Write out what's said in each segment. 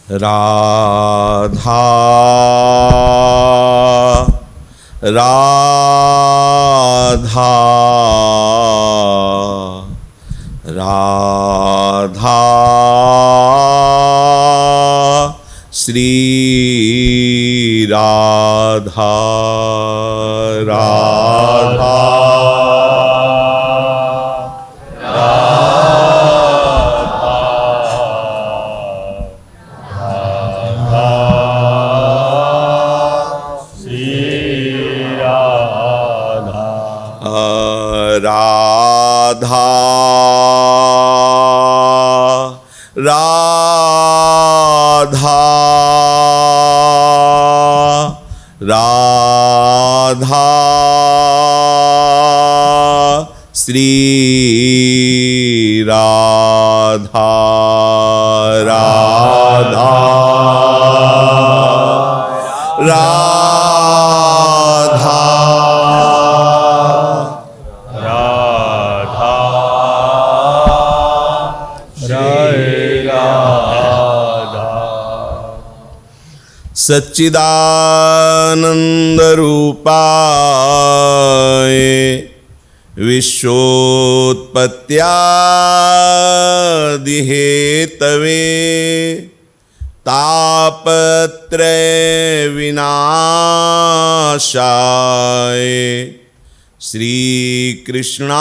राधा राधा राधा श्री राधा राधा राधा राधा राधा श्री राधा राधा राधा सच्चिदानंद रूपाय विश्वोत्पत्त्यादि Hathaway तापत्रय विनाशाय श्री कृष्णाय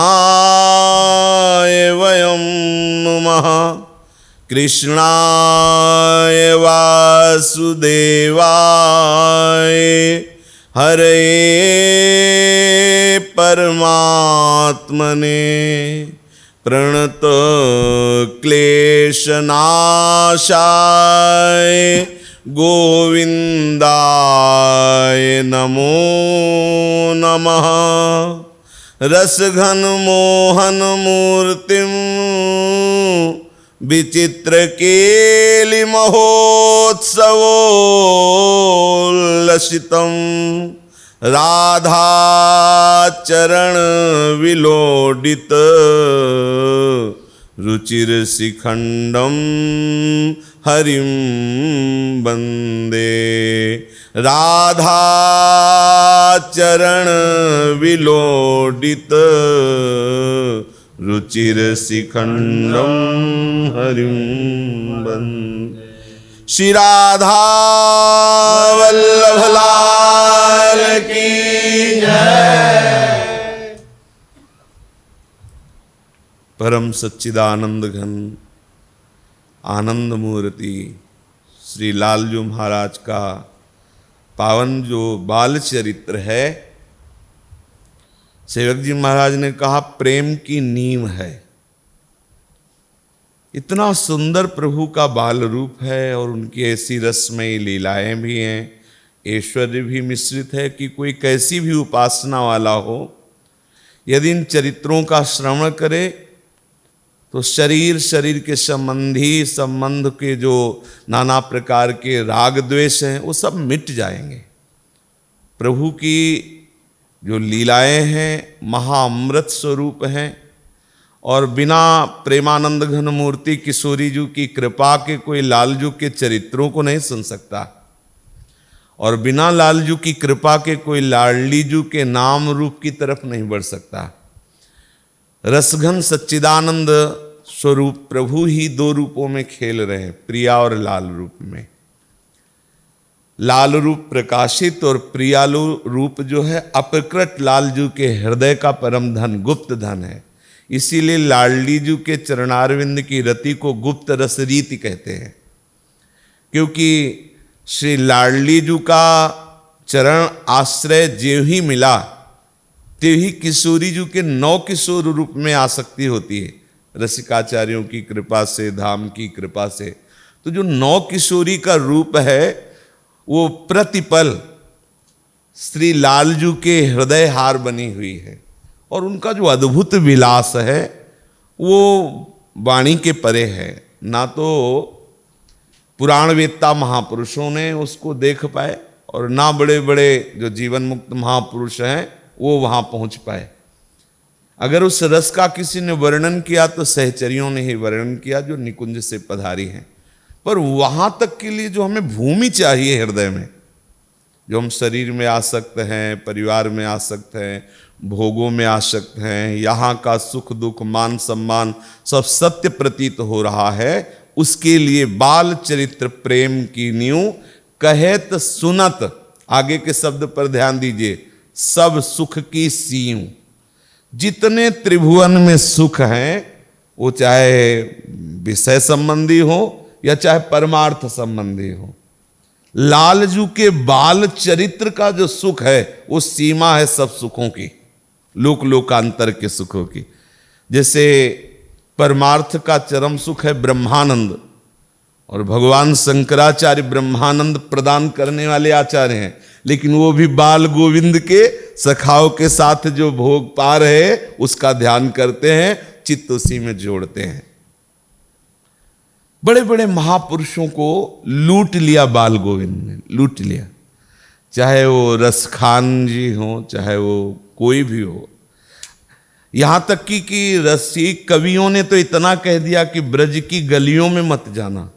वयं नुमः। कृष्णाय वासुदेवाय हरे परमात्मने प्रणत क्लेशनाशाय गोविंदाय नमो नमः। रसघन मोहन मूर्तिम विचित्र केलि महोत्सवोल्लसितं राधा चरण विलोडित रुचिर शिखंडम हरिं वंदे। राधा चरण विलोडित रुचिर शिखंडम हरिं वंदे। श्री राधा वल्लभ लाल की जय। परम सच्चिदानंद घन आनंद मूर्ति श्री लालजू महाराज का पावन जो बाल चरित्र है, सेवक जी महाराज ने कहा प्रेम की नींव है। इतना सुंदर प्रभु का बाल रूप है और उनकी ऐसी रसमयी लीलाएं भी हैं, ऐश्वर्य भी मिश्रित है कि कोई कैसी भी उपासना वाला हो, यदि इन चरित्रों का श्रवण करे तो शरीर के संबंध के जो नाना प्रकार के राग द्वेष हैं वो सब मिट जाएंगे। प्रभु की जो लीलाएं हैं महाअमृत स्वरूप हैं और बिना प्रेमानंद घन मूर्ति किशोरी जी की कृपा के कोई लालजू के चरित्रों को नहीं सुन सकता और बिना लालजू की कृपा के कोई लाडलीजू के नाम रूप की तरफ नहीं बढ़ सकता। रसघन सच्चिदानंद स्वरूप प्रभु ही दो रूपों में खेल रहे हैं, प्रिया और लाल रूप में। लाल रूप प्रकाशित और प्रियालु रूप जो है अप्रकट लालजू के हृदय का परम धन गुप्त धन है। इसीलिए लाडलीजू के चरणारविंद की रति को गुप्त रस रीति कहते हैं, क्योंकि श्री लाडलीजू का चरण आश्रय ज्यों ही मिला त्यों ही किशोरी जी के 9 किशोर रूप में आसक्ति होती है, रसिकाचार्यों की कृपा से, धाम की कृपा से। तो जो 9 किशोरी का रूप है वो प्रतिपल श्री लालजू के हृदय हार बनी हुई है और उनका जो अद्भुत विलास है वो वाणी के परे है। ना तो पुराण वेत्ता महापुरुषों ने उसको देख पाए और ना बड़े बड़े जो जीवन मुक्त महापुरुष हैं वो वहाँ पहुँच पाए। अगर उस रस का किसी ने वर्णन किया तो सहचरियों ने ही वर्णन किया जो निकुंज से पधारी हैं। पर वहां तक के लिए जो हमें भूमि चाहिए हृदय में, जो हम शरीर में आसक्त हैं, परिवार में आसक्त हैं, भोगों में आसक्त हैं, यहाँ का सुख दुख मान सम्मान सब सत्य प्रतीत हो रहा है, उसके लिए बाल चरित्र प्रेम की नींव कहत सुनत, आगे के शब्द पर ध्यान दीजिए, सब सुख की सींव। जितने त्रिभुवन में सुख हैं, वो चाहे विषय संबंधी हो या चाहे परमार्थ संबंधी हो, लालजू के बाल चरित्र का जो सुख है वो सीमा है सब सुखों की, लोक लोकांतर के सुखों की। जैसे परमार्थ का चरम सुख है ब्रह्मानंद, और भगवान शंकराचार्य ब्रह्मानंद प्रदान करने वाले आचार्य हैं, लेकिन वो भी बाल गोविंद के सखाओं के साथ जो भोग पा रहे उसका ध्यान करते हैं, चित्त उसी में जोड़ते हैं। बड़े बड़े महापुरुषों को लूट लिया बाल गोविंद ने, लूट लिया, चाहे वो रसखान जी हो, चाहे वो कोई भी हो। यहां तक कि रसिक कवियों ने तो इतना कह दिया कि ब्रज की गलियों में मत जाना,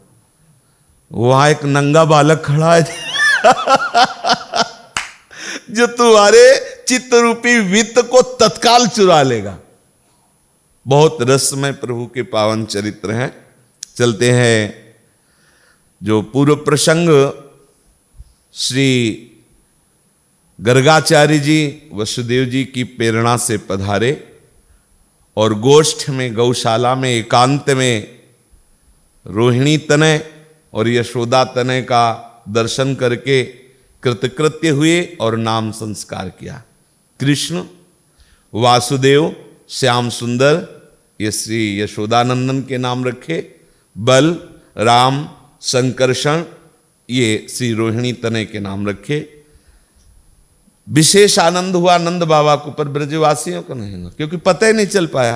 वहां एक नंगा बालक खड़ा है जो तुम्हारे चित्त रूपी वित्त को तत्काल चुरा लेगा। बहुत रसमय प्रभु के पावन चरित्र हैं। चलते हैं, जो पूर्व प्रसंग श्री गर्गाचार्य जी वसुदेव जी की प्रेरणा से पधारे और गोष्ठ में गौशाला में एकांत में रोहिणी तनय और यशोदा तनय का दर्शन करके कृतकृत्य हुए और नाम संस्कार किया। कृष्ण, वासुदेव, श्याम सुंदर ये श्री यशोदानंदन के नाम रखे, बल, राम, संकर्षण ये श्री रोहिणी तनय के नाम रखे। विशेष आनंद हुआ नंद बाबा को, पर ब्रजवासियों को नहीं हुआ, क्योंकि पता ही नहीं चल पाया।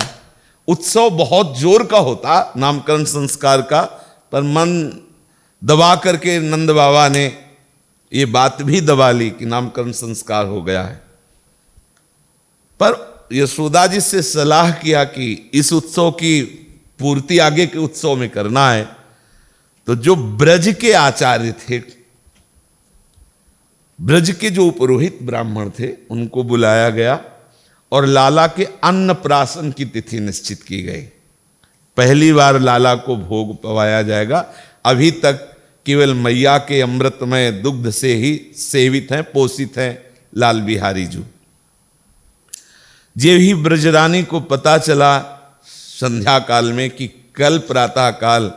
उत्सव बहुत जोर का होता नामकरण संस्कार का, पर मन दबा करके नंद बाबा ने ये बात भी दबा ली कि नामकरण संस्कार हो गया है। पर यशोदा जी से सलाह किया कि इस उत्सव की पूर्ति आगे के उत्सव में करना है, तो जो ब्रज के आचार्य थे, ब्रज के जो पुरोहित ब्राह्मण थे, उनको बुलाया गया और लाला के अन्नप्राशन की तिथि निश्चित की गई। पहली बार लाला को भोग पवाया जाएगा। अभी तक केवल मैया के अमृतमय दुग्ध से ही सेवित हैं, पोषित हैं लाल बिहारी जी। जे ही ब्रजरानी को पता चला संध्या काल में कि कल प्रातः काल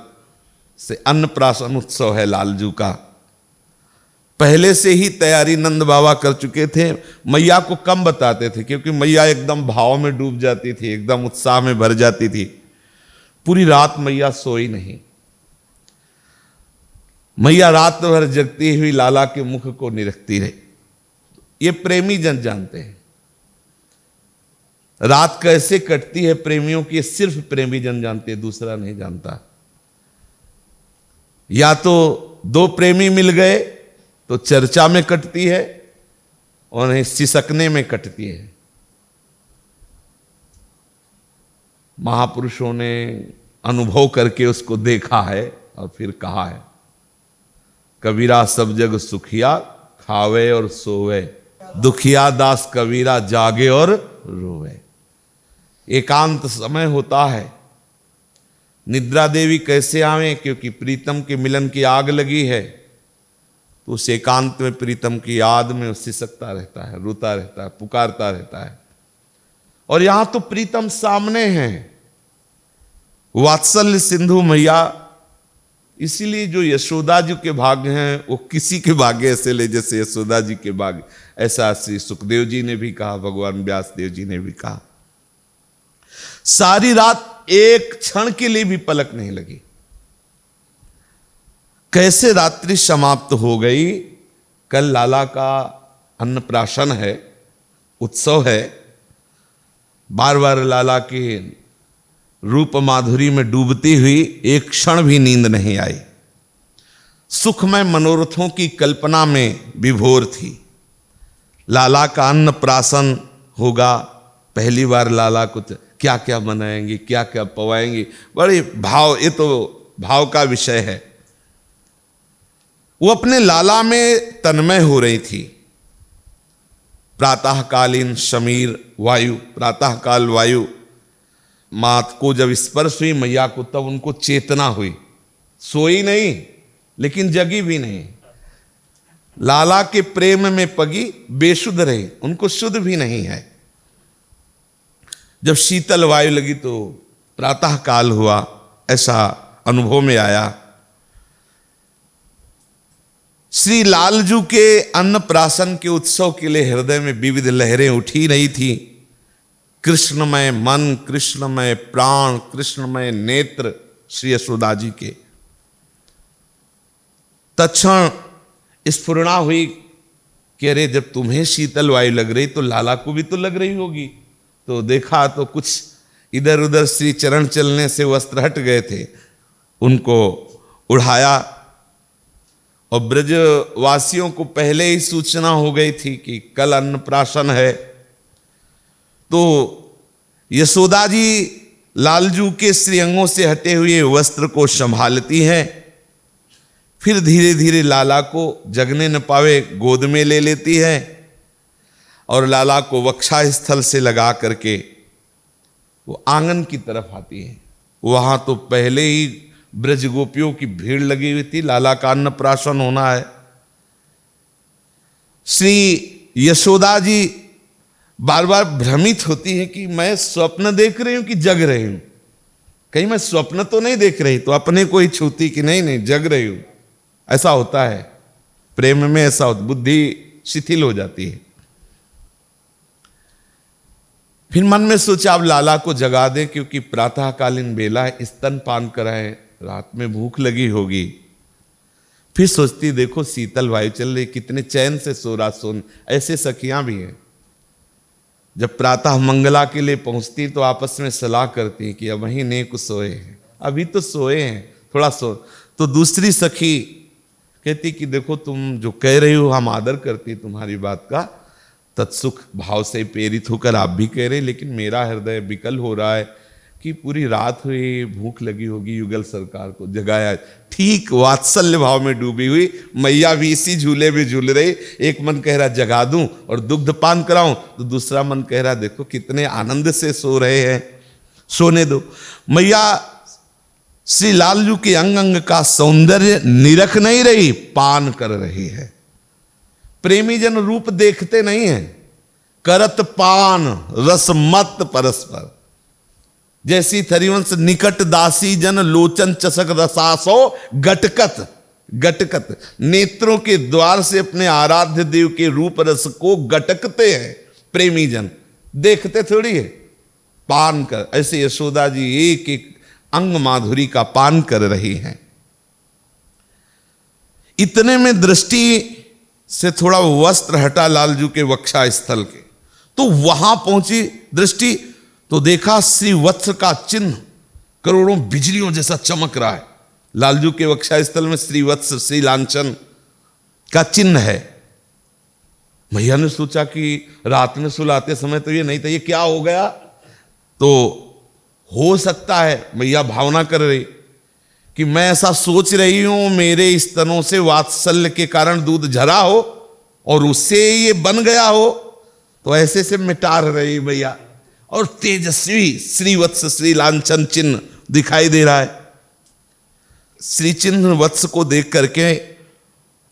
से अन्नप्राशन उत्सव है लालजू का, पहले से ही तैयारी नंद बाबा कर चुके थे। मैया को कम बताते थे, क्योंकि मैया एकदम भाव में डूब जाती थी, एकदम उत्साह में भर जाती थी। पूरी रात मैया सोई नहीं। मैया रात भर जगती हुई लाला के मुख को निरखती रही। ये प्रेमी जन जानते हैं रात कैसे कटती है प्रेमियों की, सिर्फ प्रेमी जन जानते हैं, दूसरा नहीं जानता। या तो दो प्रेमी मिल गए तो चर्चा में कटती है, और नहीं सिसकने में कटती है। महापुरुषों ने अनुभव करके उसको देखा है और फिर कहा है, कबीरा सब जग सुखिया खावे और सोवे, दुखिया दास कबीरा जागे और रोवे। एकांत समय होता है, निद्रा देवी कैसे आवे, क्योंकि प्रीतम के मिलन की आग लगी है, तो उस एकांत में प्रीतम की याद में सिसकता रहता है, रोता रहता है, पुकारता रहता है। और यहां तो प्रीतम सामने हैं, वात्सल्य सिंधु मैया। इसीलिए जो यशोदा जी के भाग्य हैं वो किसी के भाग्य ऐसे ले जैसे यशोदा जी के भाग्य। ऐसा श्री सुखदेव जी ने भी कहा, भगवान व्यास देव जी ने भी कहा। सारी रात एक क्षण के लिए भी पलक नहीं लगी। कैसे रात्रि समाप्त हो गई। कल लाला का अन्नप्राशन है, उत्सव है। बार बार लाला के रूप माधुरी में डूबती हुई एक क्षण भी नींद नहीं आई। सुखमय मनोरथों की कल्पना में विभोर थी। लाला का अन्नप्राशन होगा, पहली बार लाला को क्या क्या बनाएंगे, क्या क्या पवाएंगे, बड़े भाव, ये तो भाव का विषय है। वो अपने लाला में तन्मय हो रही थी। प्रातःकालीन शमीर वायु, प्रातःकाल वायु मात को जब स्पर्श हुई मैया को, तब उनको चेतना हुई। सोई नहीं लेकिन जगी भी नहीं, लाला के प्रेम में पगी बेशुद्ध रही, उनको शुद्ध भी नहीं है। जब शीतल वायु लगी तो प्रातः काल हुआ, ऐसा अनुभव में आया। श्री लालजू के अन्नप्राशन के उत्सव के लिए हृदय में विविध लहरें उठी रही थी। कृष्णमय मन, कृष्णमय प्राण, कृष्णमय नेत्र श्री यशोदा जी के। तत्क्षण स्फुरणा हुई कि अरे जब तुम्हें शीतल वायु लग रही तो लाला को भी तो लग रही होगी। तो देखा तो कुछ इधर उधर श्री चरण चलने से वस्त्र हट गए थे, उनको उड़ाया। और ब्रजवासियों को पहले ही सूचना हो गई थी कि कल अन्नप्राशन है। तो यशोदा जी लालजू के श्रीअंगों से हटे हुए वस्त्र को संभालती हैं, फिर धीरे धीरे लाला को जगने न पावे गोद में ले लेती है और लाला को वक्षा स्थल से लगा करके वो आंगन की तरफ आती है। वहां तो पहले ही ब्रज गोपियों की भीड़ लगी हुई थी, लाला का अन्नप्राशन होना है। श्री यशोदा जी बार बार भ्रमित होती है कि मैं स्वप्न देख रही हूं कि जग रही हूं, कहीं मैं स्वप्न तो नहीं देख रही। तो अपने को ही छूती कि नहीं नहीं जग रही हूं। ऐसा होता है प्रेम में, ऐसा होता, बुद्धि शिथिल हो जाती है। फिर मन में सोचा अब लाला को जगा दे, क्योंकि प्रातःकालीन बेला है, स्तनपान कराए, रात में भूख लगी होगी। फिर सोचती देखो शीतल वायु चल रही, कितने चैन से सो रहा सोन। ऐसे सखियां भी हैं, जब प्रातः मंगला के लिए पहुंचती तो आपस में सलाह करती कि अब वहीं नेक सोए हैं, अभी तो सोए हैं, थोड़ा सो। तो दूसरी सखी कहती कि देखो तुम जो कह रही हो हम आदर करती तुम्हारी बात का, तत्सुख भाव से प्रेरित होकर आप भी कह रहे, लेकिन मेरा हृदय विकल हो रहा है कि पूरी रात हुई, भूख लगी होगी, युगल सरकार को जगाया। ठीक वात्सल्य भाव में डूबी हुई मैया भी इसी झूले में झूल रही। एक मन कह रहा जगा दूं और दुग्ध पान कराऊं, तो दूसरा मन कह रहा देखो कितने आनंद से सो रहे हैं, सोने दो। मैया श्री लालजू के अंग अंग का सौंदर्य निरख नहीं रही, पान कर रही है। प्रेमी जन रूप देखते नहीं है, करत पान रसमत परस्पर। जैसी थरिवंश निकट दासी जन लोचन चषक रसासो गटकत। गटकत नेत्रों के द्वार से अपने आराध्य देव के रूप रस को गटकते हैं प्रेमी जन, देखते थोड़ी है, पान कर। ऐसे यशोदा जी एक एक अंग माधुरी का पान कर रही हैं। इतने में दृष्टि से थोड़ा वस्त्र हटा लालजू के वक्षा स्थल के, तो वहां पहुंची दृष्टि तो देखा श्री वत्स का चिन्ह करोड़ों बिजलियों जैसा चमक रहा है। लालजू के वक्षा स्थल में श्री वत्स श्री लांछन का चिन्ह है। मैया ने सोचा कि रात में सुलाते समय तो ये नहीं था, ये क्या हो गया। तो हो सकता है मैया भावना कर रही कि मैं ऐसा सोच रही हूं मेरे स्तनों से वात्सल्य के कारण दूध झरा हो और उससे ये बन गया हो, तो ऐसे से मिटार रही मैया। और तेजस्वी श्रीवत्स श्री लांछन चिन्ह दिखाई दे रहा है। श्री चिन्ह वत्स को देख करके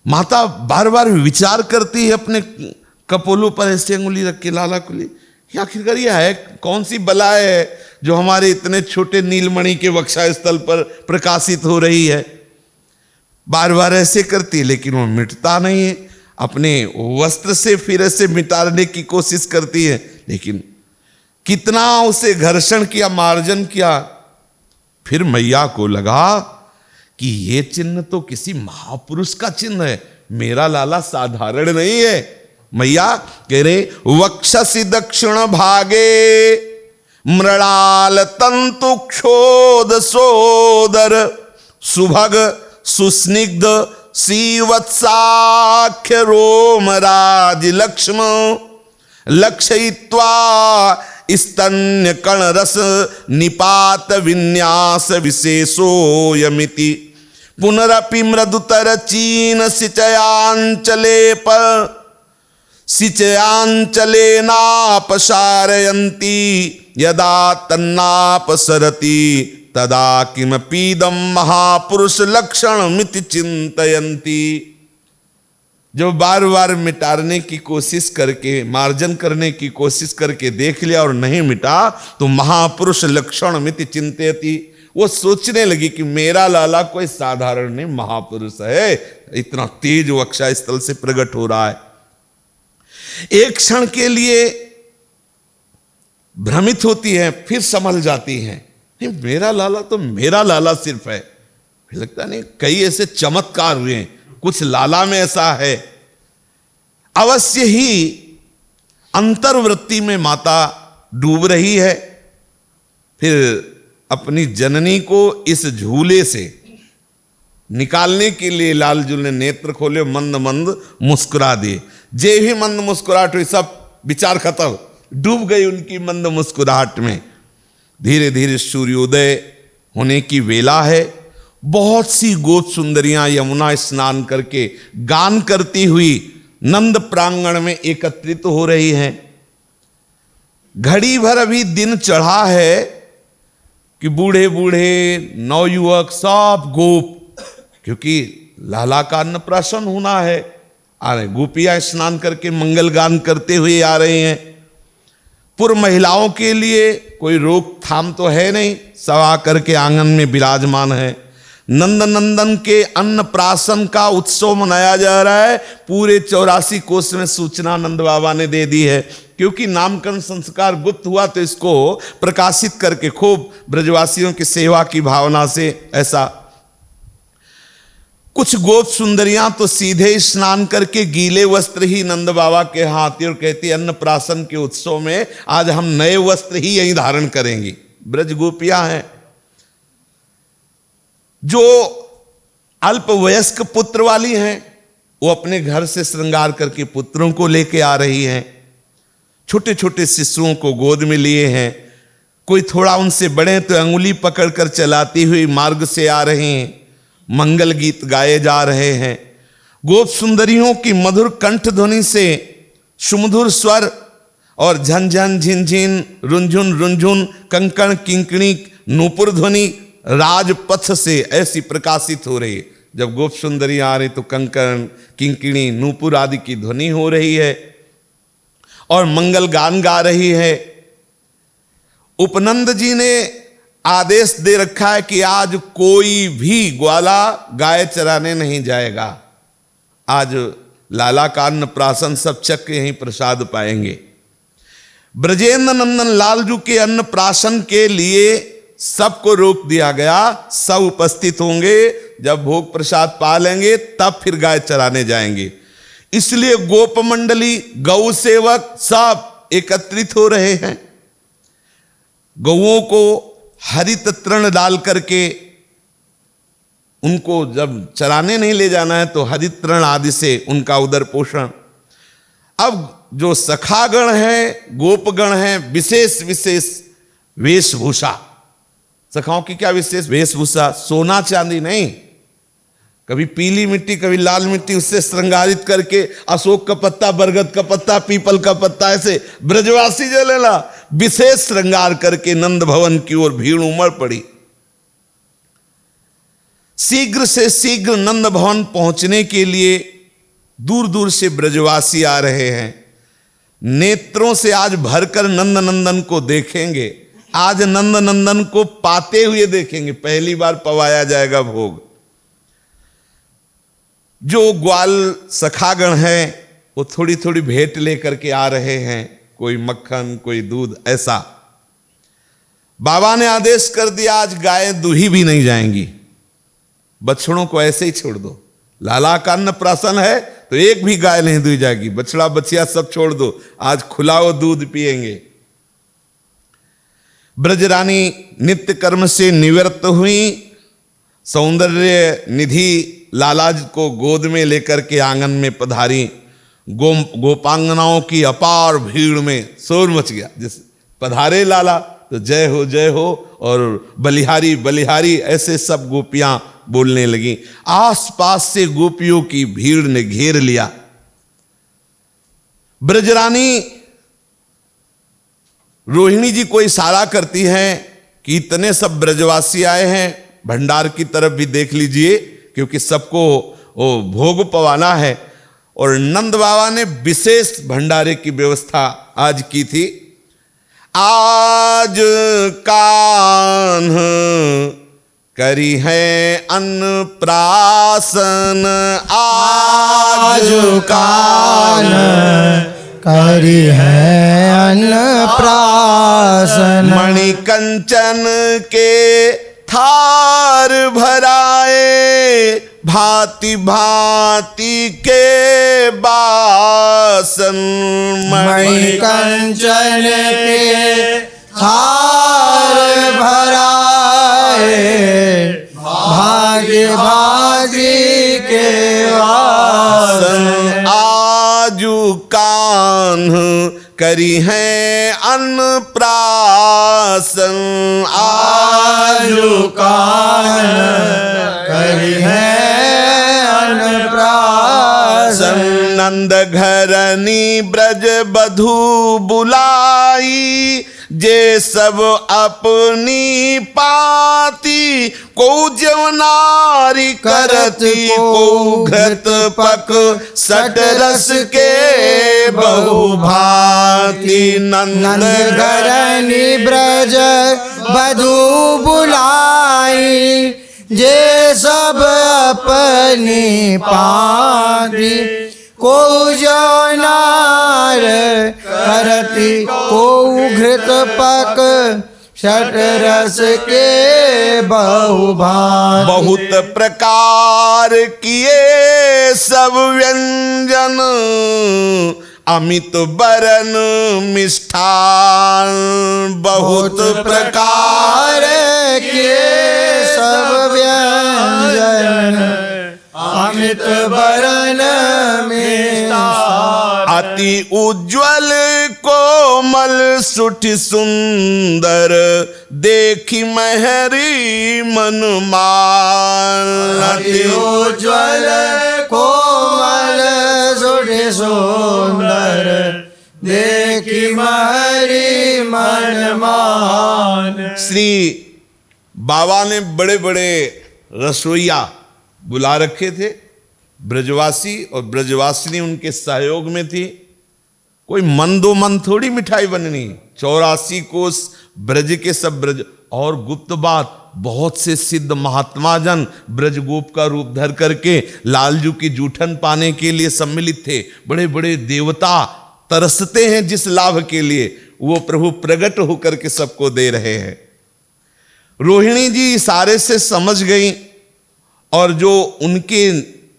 माता बार बार विचार करती है, अपने कपोलों पर ऐसी अंगुली रख के लाला को ली, आखिरकार यह है कौन सी बला है जो हमारे इतने छोटे नीलमणि के वक्षा स्थल पर प्रकाशित हो रही है। बार बार ऐसे करती है लेकिन वो मिटता नहीं है। अपने वस्त्र से फिर ऐसे मिटाने की कोशिश करती है, लेकिन कितना उसे घर्षण किया, मार्जन किया। फिर मैया को लगा कि ये चिन्ह तो किसी महापुरुष का चिन्ह है, मेरा लाला साधारण नहीं है। मैया कह रहे वक्षसि दक्षिण भागे मृणाल तंतु क्षोद सोदर सुभग सुस्निग्ध श्रीवत्साख्य रोमराज लक्ष्म लक्षयित्वा स्तन्य कण रस निपात विन्यास विशेषो यमिति पुनरपि मृदुतर चीन सिचयांचले पर सिचयांचले नापसारयन्ति यदा तन्नापसरति तदा किमपीदं महापुरुष लक्षणमिति चिन्तयन्ति। जो बार बार मिटाने की कोशिश करके, मार्जन करने की कोशिश करके देख लिया और नहीं मिटा तो महापुरुष लक्षणमिति चिन्तयति, वो सोचने लगी कि मेरा लाला कोई साधारण नहीं महापुरुष है, इतना तेज वक्षा स्थल से प्रकट हो रहा है। एक क्षण के लिए भ्रमित होती है, फिर संभल जाती हैं, नहीं मेरा लाला तो मेरा लाला सिर्फ है। फिर लगता नहीं कई ऐसे चमत्कार हुए हैं, कुछ लाला में ऐसा है। अवश्य ही अंतर्वृत्ति में माता डूब रही है। फिर अपनी जननी को इस झूले से निकालने के लिए लालजू ने नेत्र खोले, मंद मंद मुस्कुरा दिए। जे ही मंद मुस्कुराहट हुई, सब विचार खत्म, डूब गई उनकी मंद मुस्कुराहट में। धीरे धीरे सूर्योदय होने की वेला है। बहुत सी गोप सुंदरियां यमुना स्नान करके गान करती हुई नंद प्रांगण में एकत्रित हो रही हैं। घड़ी भर अभी दिन चढ़ा है कि बूढ़े बूढ़े नवयुवक सब गोप, क्योंकि लाला का अन्नप्राशन होना है, आ रहे गोपियां स्नान करके मंगल गान करते हुए आ रहे हैं। पूर्व महिलाओं के लिए कोई रोकथाम तो है नहीं, सब आकर के आंगन में विराजमान है। नंद नंदन के अन्नप्राशन का उत्सव मनाया जा रहा है। पूरे 84 कोस में सूचना नंद बाबा ने दे दी है, क्योंकि नामकरण संस्कार गुप्त हुआ तो इसको प्रकाशित करके खूब ब्रजवासियों की सेवा की भावना से ऐसा। कुछ गोप सुंदरियां तो सीधे स्नान करके गीले वस्त्र ही नंद बाबा के हाथ और कहती अन्नप्राशन के उत्सव में आज हम नए वस्त्र ही यही धारण करेंगी। ब्रज गोपियां हैं। जो अल्प वयस्क पुत्र वाली हैं वो अपने घर से श्रृंगार करके पुत्रों को लेके आ रही हैं। छोटे छोटे शिशुओं को गोद में लिए हैं। कोई थोड़ा उनसे बड़े तो अंगुली पकड़कर चलाती हुई मार्ग से आ रहे हैं। मंगल गीत गाए जा रहे हैं। गोप सुंदरियों की मधुर कंठ ध्वनि से सुमधुर स्वर और झनझन झिनझिन रुंझुन रुंझुन कंकण किंकणी नूपुर ध्वनि राजपथ से ऐसी प्रकाशित हो रही है। जब गोप सुंदरी आ रही तो कंकण किंकणी नूपुर आदि की ध्वनि हो रही है और मंगल गान गा रही है। उपनंद जी ने आदेश दे रखा है कि आज कोई भी ग्वाला गाय चराने नहीं जाएगा। आज लाला का अन्नप्राशन सब चक्र यहीं प्रसाद पाएंगे। ब्रजेंद्र नंदन लालजू के अन्नप्राशन के लिए सबको रोक दिया गया। सब उपस्थित होंगे, जब भोग प्रसाद पा लेंगे तब फिर गाय चराने जाएंगे। इसलिए गोप मंडली गौ सेवक सब एकत्रित हो रहे हैं। गौओं को हरित तृण डाल करके उनको जब चराने नहीं ले जाना है तो हरित तृण आदि से उनका उदर पोषण। अब जो सखागण है, गोपगण है, विशेष विशेष वेशभूषा। सखाओं की क्या विशेष वेशभूषा? सोना चांदी नहीं, कभी पीली मिट्टी कभी लाल मिट्टी, उससे श्रृंगारित करके अशोक का पत्ता, बरगद का पत्ता, पीपल का पत्ता, ऐसे ब्रजवासी जो लेला विशेष श्रृंगार करके नंद भवन की ओर भीड़ उमड़ पड़ी। शीघ्र से शीघ्र नंद भवन पहुंचने के लिए दूर दूर से ब्रजवासी आ रहे हैं। नेत्रों से आज भरकर नंद नंदन को देखेंगे। आज नंद नंदन को पाते हुए देखेंगे। पहली बार पवाया जाएगा भोग। जो ग्वाल सखागण है वो थोड़ी थोड़ी भेंट लेकर के आ रहे हैं, कोई मक्खन कोई दूध ऐसा। बाबा ने आदेश कर दिया आज गाय दूही भी नहीं जाएंगी, बछड़ों को ऐसे ही छोड़ दो। लाला का अन्नप्राशन है तो एक भी गाय नहीं दुही जाएगी, बछड़ा बछिया सब छोड़ दो, आज खुला वो दूध पिएंगे। ब्रजरानी नित्य कर्म से निवृत्त हुई। सौंदर्य निधि लाला को गोद में लेकर के आंगन में पधारी। गोपांगनाओं की अपार भीड़ में शोर मच गया। जिस पधारे लाला तो जय हो, और बलिहारी बलिहारी ऐसे सब गोपियां बोलने लगी। आसपास से गोपियों की भीड़ ने घेर लिया। ब्रजरानी रोहिणी जी को इशारा करती हैं कि इतने सब ब्रजवासी आए हैं, भंडार की तरफ भी देख लीजिए, क्योंकि सबको वो भोग पवाना है। और नंद बाबा ने विशेष भंडारे की व्यवस्था आज की थी। आज कान्ह करी है अन्नप्राशन, आज कान्ह करी है अन्नप्राशन। मणि कंचन के थार भराए, भांति भांति के बासन। मणि कंचन के थार भराए, भांति भांति के बासन। आजू कान्ह करी है अन्नप्राशन, आजू कान्ह करी है अन्नप्राशन। नंद घरनी ब्रज बधू बुलाई, जे सब अपनी पाती। को जवनारी करती, को घृत पक सट रस के बहुभांति। नंद घरनी ब्रज बधू बुलाई, जे सब अपनी पाती। को जवनार करती, को घृत पक षट रस के बहुभांति। बहुत प्रकार किए सब व्यंजन, अमित बरन मिष्ठान। बहुत प्रकार किए सब व्यंजन, अमित बरन मिष्ठान। अति उज्ज्वल कोमल सुठि सुंदर, देखी महरी मन मान। अति उज्ज्वल कोमल सुठि सुंदर, देखी महरी मन मान। श्री बाबा ने बड़े बड़े रसोइया बुला रखे थे। ब्रजवासी और ब्रजवासिनी उनके सहयोग में थी। कोई मंदोमन थोड़ी मिठाई बननी। 84 कोस ब्रज के सब ब्रज। और गुप्त बात, बहुत से सिद्ध महात्मा जन ब्रजगोप का रूप धर करके लालजू की जूठन पाने के लिए सम्मिलित थे। बड़े बड़े देवता तरसते हैं जिस लाभ के लिए, वो प्रभु प्रकट होकर के सबको दे रहे हैं। रोहिणी जी इशारे से समझ गई और जो उनके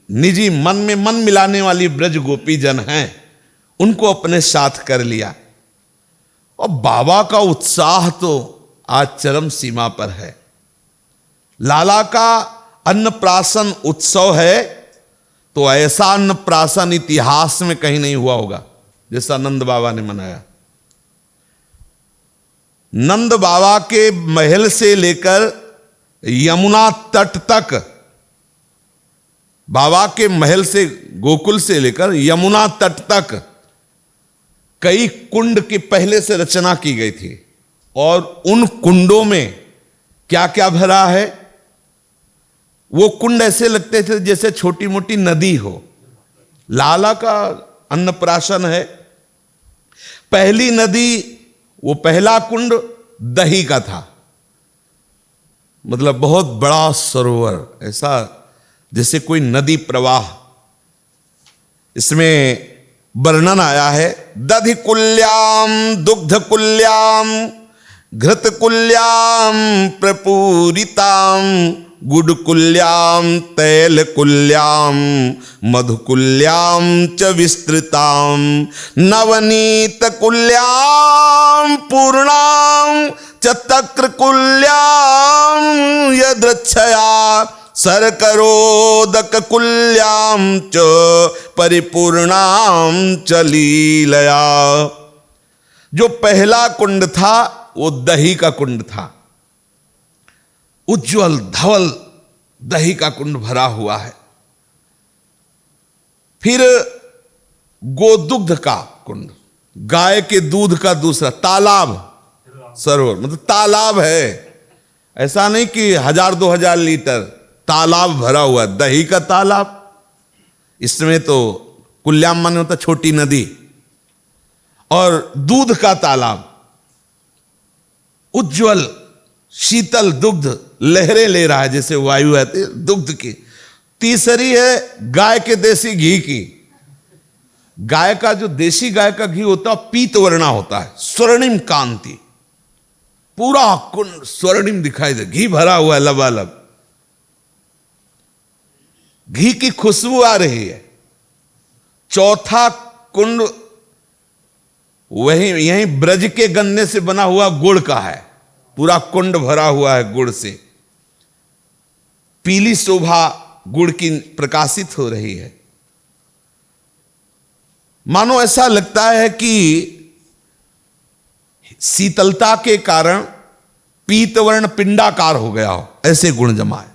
निजी मन में मन मिलाने वाली ब्रज गोपी जन हैं उनको अपने साथ कर लिया। और बाबा का उत्साह तो आज चरम सीमा पर है। लाला का अन्नप्राशन उत्सव है तो ऐसा अन्नप्राशन इतिहास में कहीं नहीं हुआ होगा जैसा नंद बाबा ने मनाया। नंद बाबा के महल से लेकर यमुना तट तक, बाबा के महल से गोकुल से लेकर यमुना तट तक कई कुंड की पहले से रचना की गई थी। और उन कुंडों में क्या क्या भरा है, वो कुंड ऐसे लगते थे जैसे छोटी मोटी नदी हो। लाला का अन्नप्राशन है। पहली नदी, वो पहला कुंड दही का था, मतलब बहुत बड़ा सरोवर, ऐसा जैसे कोई नदी प्रवाह। इसमें वर्णन आया है, दधि कुल्याम दुग्ध कुल्याम घृत कुल्याम प्रपूरिताम गुड कुल्याम तैल कुल्याम मधु कुल्याम च विस्तृताम नवनीत कुल्याम पूर्णाम च तक्र कुल्याम यदृच्छया सरकरोदक कुल्याम च परिपूर्णाम च लीलया। जो पहला कुंड था वो दही का कुंड था। उज्ज्वल धवल दही का कुंड भरा हुआ है। फिर गोदुग्ध का कुंड, गाय के दूध का दूसरा तालाब, सरोवर मतलब तालाब है, ऐसा नहीं कि 1000-2000 लीटर, तालाब भरा हुआ, दही का तालाब। इसमें तो कुल्याम माने होता छोटी नदी, और दूध का तालाब, उज्जवल शीतल दुग्ध लहरें ले रहा है जैसे वायु आती है दुग्ध की। तीसरी है गाय के देसी घी की। गाय का जो देसी गाय का घी होता है पीत वर्णा होता है, स्वर्णिम कांति, पूरा कुंड स्वर्णिम दिखाई दे, घी भरा हुआ है लबालब, घी की खुशबू आ रही है। चौथा कुंड वही यही ब्रज के गन्ने से बना हुआ गुड़ का है, पूरा कुंड भरा हुआ है गुड़ से, पीली शोभा गुड़ की प्रकाशित हो रही है। मानो ऐसा लगता है कि शीतलता के कारण पीतवर्ण पिंडाकार हो गया हो, ऐसे गुण जमा है।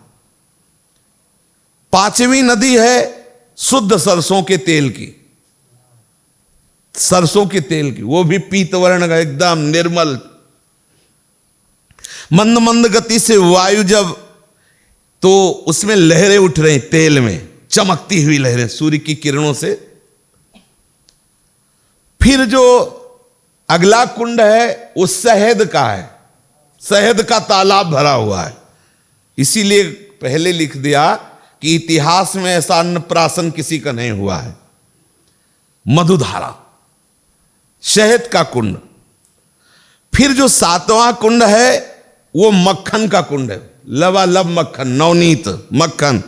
पांचवी नदी है शुद्ध सरसों के तेल की, सरसों के तेल की, वो भी पीतवर्ण का एकदम निर्मल। मंद मंद गति से वायु जब, तो उसमें लहरें उठ रही तेल में, चमकती हुई लहरें सूर्य की किरणों से। फिर जो अगला कुंड है वो शहद का है, शहद का तालाब भरा हुआ है। इसीलिए पहले लिख दिया कि इतिहास में ऐसा अन्नप्राशन किसी का नहीं हुआ है। मधुधारा, शहद का कुंड। फिर जो सातवां कुंड है वो मक्खन का कुंड है, लबालब मक्खन, नवनीत मक्खन।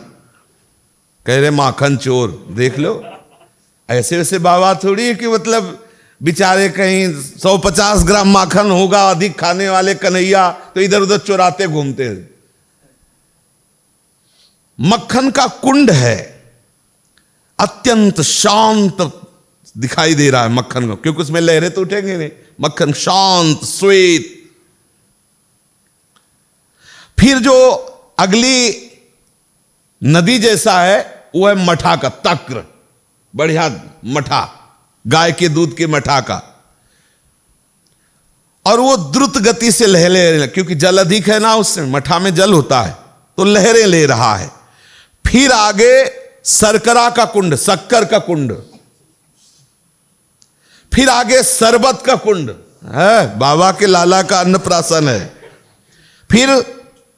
कह रहे माखन चोर, देख लो ऐसे वैसे बाबा थोड़ी है कि मतलब बेचारे कहीं 150 ग्राम माखन होगा अधिक खाने वाले कन्हैया तो इधर उधर चुराते घूमते हैं। मक्खन का कुंड है, अत्यंत शांत दिखाई दे रहा है मक्खन को, क्योंकि उसमें लहरें तो उठेंगे नहीं, मक्खन शांत श्वेत। फिर जो अगली नदी जैसा है वो है मठा का, तक्र, बढ़िया मठा, गाय के दूध के मठा का, और वो द्रुत गति से लहरें, क्योंकि जल अधिक है ना उसमें, मठा में जल होता है तो लहरें ले रहा है। फिर आगे सरकरा का कुंड, शक्कर का कुंड। फिर आगे शरबत का कुंड है, बाबा के लाला का अन्नप्राशन है। फिर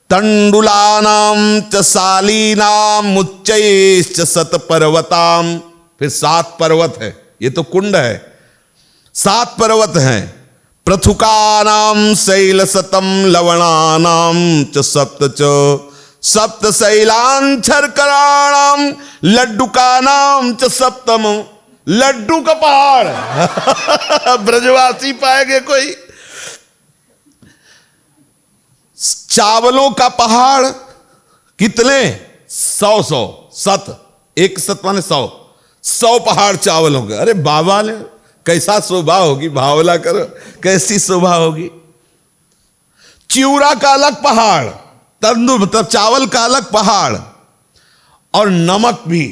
तंडुलानाम च शालीनाम उच्चैश्च सतपर्वताम, फिर 7 पर्वत है, ये तो कुंड है, 7 पर्वत हैं। पृथुकानाम शैलसतम लवणानाम च सप्त शैलांचरकराणाम लड्डुकानाम च सप्तम, लड्डू का पहाड़ ब्रजवासी पाएंगे कोई। चावलों का पहाड़ कितने, 100 सत, एक सत माने 100 पहाड़ चावलों के। अरे बाबा ने कैसा शोभा होगी, भावला करो कैसी शोभा होगी। चिवड़ा का अलग पहाड़, तंदूर मतलब चावल का अलग पहाड़, और नमक भी,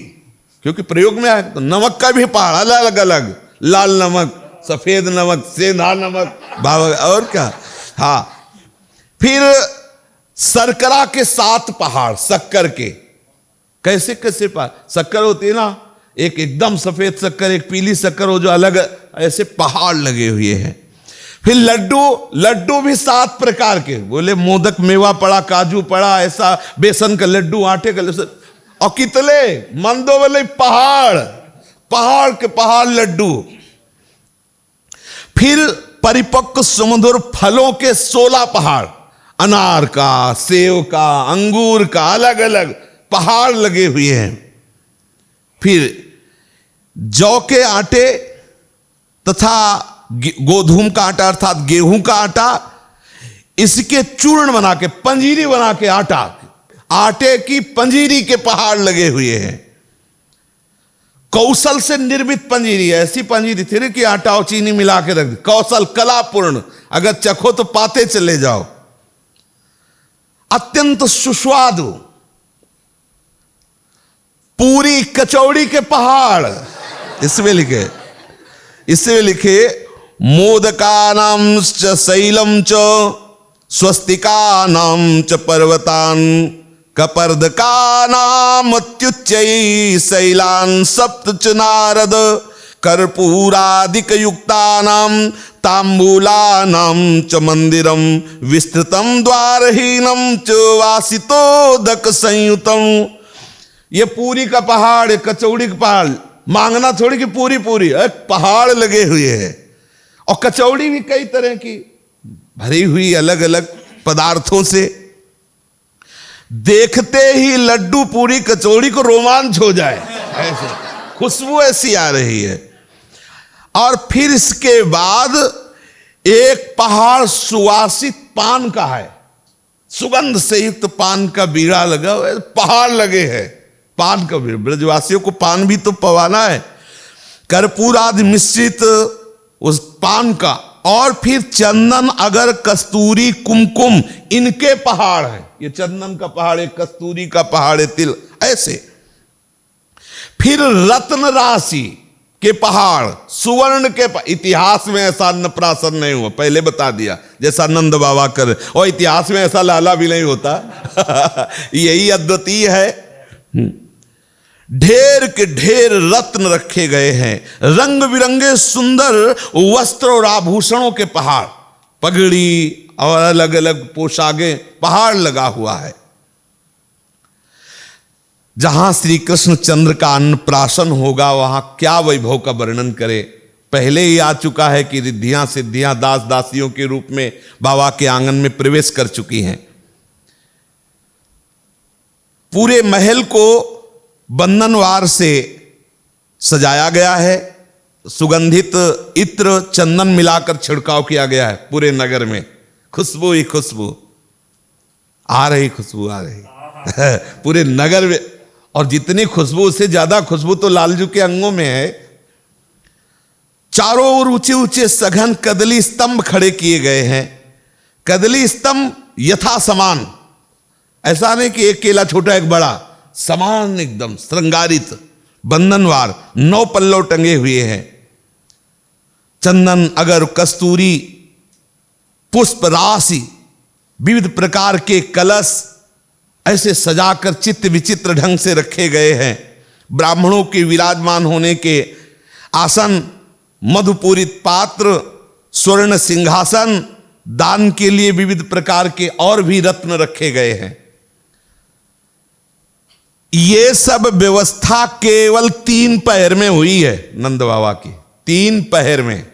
क्योंकि प्रयोग में आए तो नमक का भी पहाड़ अलग अलग, लाल नमक, सफेद नमक, सेंधा नमक, और क्या। हाँ, फिर सरकरा के 7 पहाड़, शक्कर के, कैसे कैसे पहाड़, शक्कर होती है ना, एक एकदम सफेद शक्कर, एक पीली शक्कर, हो जो अलग ऐसे पहाड़ लगे हुए हैं। फिर लड्डू भी 7 प्रकार के, बोले मोदक मेवा पड़ा, काजू पड़ा, ऐसा बेसन का लड्डू, आटे का लड्डू, और कितने मंदो वाले पहाड़ के पहाड़ लड्डू। फिर परिपक्व सुमधुर फलों के 16 पहाड़, अनार का, सेव का, अंगूर का, अलग अलग पहाड़ लगे हुए हैं। फिर जौ के आटे तथा गोधूम का आटा अर्थात गेहूं का आटा, इसके चूर्ण बना के, पंजीरी बना के, आटे की पंजीरी के पहाड़ लगे हुए हैं। कौशल से निर्मित पंजीरी, ऐसी पंजीरी थी कि आटा और चीनी मिला के रख दी, कौशल कलापूर्ण, अगर चखो तो पाते चले जाओ। अत्यंत सुस्वादु, पूरी कचौड़ी के पहाड़, इसमें लिखे मोदकानां च शैलम च स्वस्तिकानां च पर्वतान कपर्दकानां अत्युच्चैः शैलान् सप्त च नारद कर्पूरादिकयुक्तानां ताम्बूलानां च मंदिरम विस्तृतम द्वारहीनम च वासितोदक संयुतम। ये पूरी का पहाड़, कचौड़ी का पहाड़, मांगना थोड़ी कि पूरी पूरी, एक पहाड़ लगे हुए हैं। और कचौड़ी भी कई तरह की भरी हुई अलग अलग पदार्थों से, देखते ही लड्डू पूरी कचौड़ी को रोमांच हो जाए, ऐसे खुशबू ऐसी आ रही है। और फिर इसके बाद एक पहाड़ सुवासित पान का है, सुगंध से युक्त पान का बीड़ा लगा हुआ है, पहाड़ लगे हैं पान का बीड़ा। ब्रजवासियों को पान भी तो पवाना है, कर्पूर आदि मिश्रित उस पान का। और फिर चंदन, अगर, कस्तूरी, कुमकुम, इनके पहाड़ है। ये चंदन का पहाड़ है, कस्तूरी का पहाड़ है, तिल, ऐसे। फिर रत्न राशि के पहाड़, सुवर्ण के इतिहास में ऐसा अन्नप्राशन नहीं हुआ, पहले बता दिया, जैसा नंद बाबा कर। और इतिहास में ऐसा लाला भी नहीं होता यही अद्वितीय है। ढेर के ढेर रत्न रखे गए हैं, रंग बिरंगे सुंदर वस्त्र और आभूषणों के पहाड़, पगड़ी और अलग अलग पोशाकें, पहाड़ लगा हुआ है। जहां श्री कृष्ण चंद्र का अन्नप्राशन होगा वहां क्या वैभव का वर्णन करे। पहले ही आ चुका है कि रिद्धियां सिद्धियां दास दासियों के रूप में बाबा के आंगन में प्रवेश कर चुकी हैं। पूरे महल को बंधनवार से सजाया गया है, सुगंधित इत्र चंदन मिलाकर छिड़काव किया गया है पूरे नगर में। खुशबू ही खुशबू आ रही, खुशबू आ रही पूरे नगर में। और जितनी खुशबू, उससे ज्यादा खुशबू तो लालजू के अंगों में है। चारों ओर ऊंचे ऊंचे सघन कदली स्तंभ खड़े किए गए हैं। कदली स्तंभ यथा समान, ऐसा नहीं कि एक केला छोटा एक बड़ा, समान एकदम श्रृंगारित, बंधनवार, 9 पल्लव टंगे हुए हैं। चंदन, अगर, कस्तूरी, पुष्प राशि, विविध प्रकार के कलश ऐसे सजाकर चित्त विचित्र ढंग से रखे गए हैं। ब्राह्मणों के विराजमान होने के आसन, मधुपूरित पात्र, स्वर्ण सिंहासन, दान के लिए विविध प्रकार के और भी रत्न रखे गए हैं। ये सब व्यवस्था केवल 3 पहर में हुई है नंद बाबा की। 3 पहर में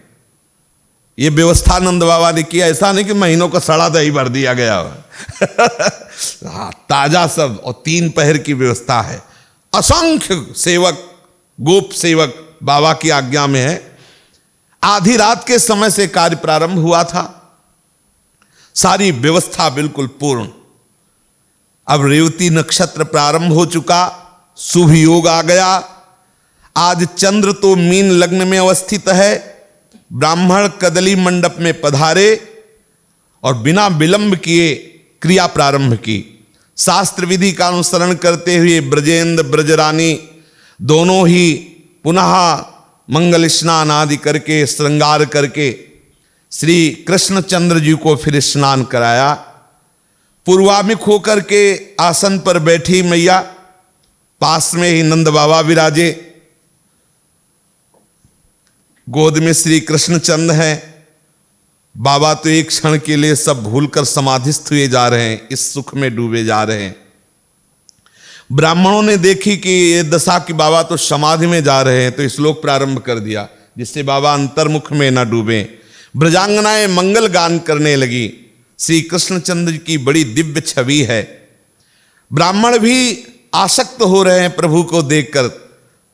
ये व्यवस्था नंद बाबा ने किया। ऐसा नहीं कि महीनों का सड़ा दही भर दिया गया हाँ, ताजा सब, और 3 पहर की व्यवस्था है। असंख्य सेवक, गोप सेवक बाबा की आज्ञा में है। आधी रात के समय से कार्य प्रारंभ हुआ था, सारी व्यवस्था बिल्कुल पूर्ण। अब रेवती नक्षत्र प्रारंभ हो चुका, शुभ योग आ गया। आज चंद्र तो मीन लग्न में अवस्थित है। ब्राह्मण कदली मंडप में पधारे और बिना विलंब किए क्रिया प्रारंभ की। शास्त्र विधि का अनुसरण करते हुए ब्रजेंद्र ब्रजरानी दोनों ही पुनः मंगल स्नान आदि करके, श्रृंगार करके श्री कृष्णचंद्र जी को फिर स्नान कराया। पूर्वाभिमुख होकर के आसन पर बैठी मैया, पास में ही नंद बाबा विराजे। गोद में श्री कृष्णचंद्र हैं। बाबा तो एक क्षण के लिए सब भूलकर समाधिस्थ हुए जा रहे हैं, इस सुख में डूबे जा रहे हैं। ब्राह्मणों ने देखी कि ये दशा कि बाबा तो समाधि में जा रहे हैं, तो श्लोक प्रारंभ कर दिया जिससे बाबा अंतर्मुख में न डूबे। ब्रजांगनाएं मंगल गान करने लगी। श्री कृष्णचंद्र की बड़ी दिव्य छवि है। ब्राह्मण भी आसक्त हो रहे हैं प्रभु को देखकर।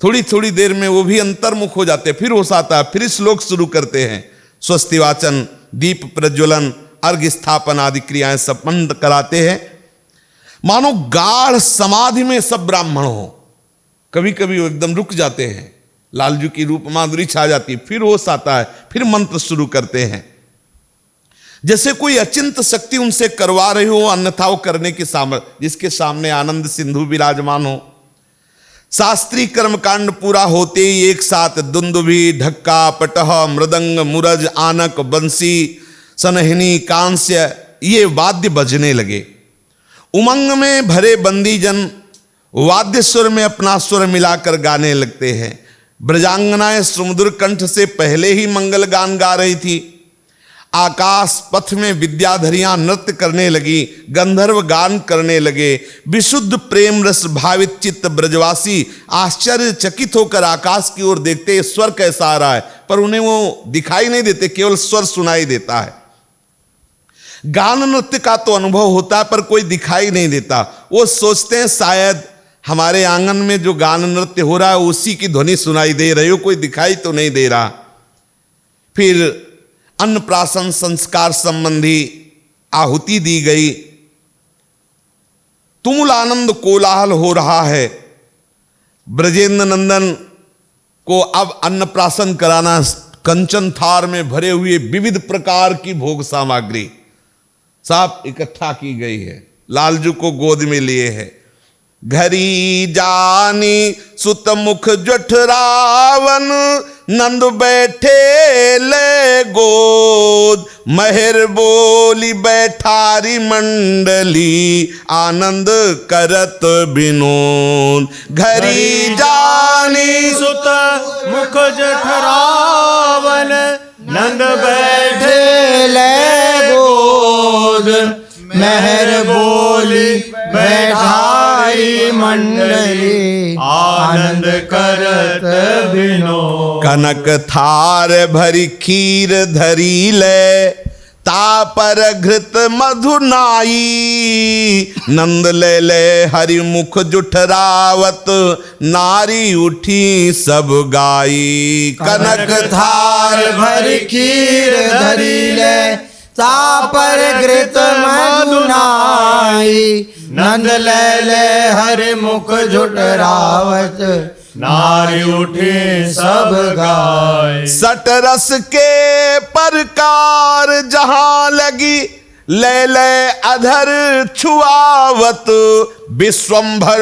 थोड़ी थोड़ी देर में वो भी अंतर्मुख हो जाते, फिर होश आता है, फिर श्लोक शुरू करते हैं। स्वस्ति वाचन, दीप प्रज्वलन, अर्घ्य स्थापन आदि क्रियाएं संपन्न कराते हैं। मानो गाढ़ समाधि में सब ब्राह्मण हो। कभी कभी वो एकदम रुक जाते हैं, लालजू की रूप माधुरी छा जाती है, फिर होश आता है, फिर मंत्र शुरू करते हैं। जैसे कोई अचिंत शक्ति उनसे करवा रही हो, अन्यथा वो करने की सामर्थ्य, जिसके सामने आनंद सिंधु विराजमान हो। शास्त्रीय कर्मकांड पूरा होते ही एक साथ दुंदुभी, ढक्का, पटह, मृदंग, मुरज, आनक, बंसी, सनहिनी, कांस्य ये वाद्य बजने लगे। उमंग में भरे बंदीजन वाद्य स्वर में अपना स्वर मिलाकर गाने लगते हैं। ब्रजांगनाएं सुमधुर कंठ से पहले ही मंगल गान गा रही थी। आकाश पथ में विद्याधरियां नृत्य करने लगी, गंधर्व गान करने लगे। विशुद्ध प्रेम रस भावित चित्त ब्रजवासी आश्चर्यचकित होकर आकाश की ओर देखते, स्वर कैसा आ रहा है, पर उन्हें वो दिखाई नहीं देते, केवल स्वर सुनाई देता है। गान नृत्य का तो अनुभव होता है पर कोई दिखाई नहीं देता। वो सोचते हैं शायद हमारे आंगन में जो गान नृत्य हो रहा है उसी की ध्वनि सुनाई दे रही हो, कोई दिखाई तो नहीं दे रहा। फिर अन्नप्राशन संस्कार संबंधी आहुति दी गई। तुमुल आनंद कोलाहल हो रहा है। ब्रजेंद्र नंदन को अब अन्नप्राशन कराना, कंचन थार में भरे हुए विविध प्रकार की भोग सामग्री सब इकट्ठा की गई है। लालजू को गोद में लिए है। घरी जानी सुत मुख जठरावन, नंद बैठे ले गोद, महर बोली बैठारी मंडली, आनंद करत विनोद। घरी जानी सुत मुख जठरावन, नंद बैठे ले गोद, महर बोली बैठाई मंडली, आनंद करत विनोद। कनक थार भरी खीर धरी ले, तापर घृत मधु नाई, नंद ले ले हरि मुख जुठरावत, नारी उठी सब गाई। कनक थार भरी खीर धरी ले, तापर घृत मधु नाई, नंद ले ले हरि मुख जुठरावत, नारी उठी सब गाय। सट रस के परकार जहां लगी, ले ले अधर छुआवत, विश्वंभर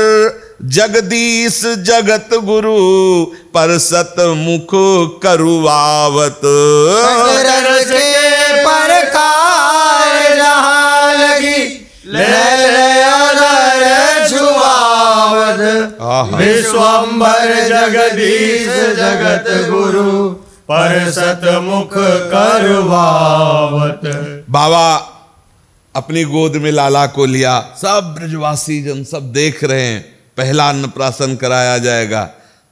जगदीश जगत गुरु, परसत मुख करुआवत। रस के परकार जहां लगी, ले ले अधर छुआवत, विश्वंभर जगदीश जगत गुरु, परसत मुख करवावत। बाबा अपनी गोद में लाला को लिया। सब ब्रजवासी जन सब देख रहे हैं। पहला अन्नप्राशन कराया जाएगा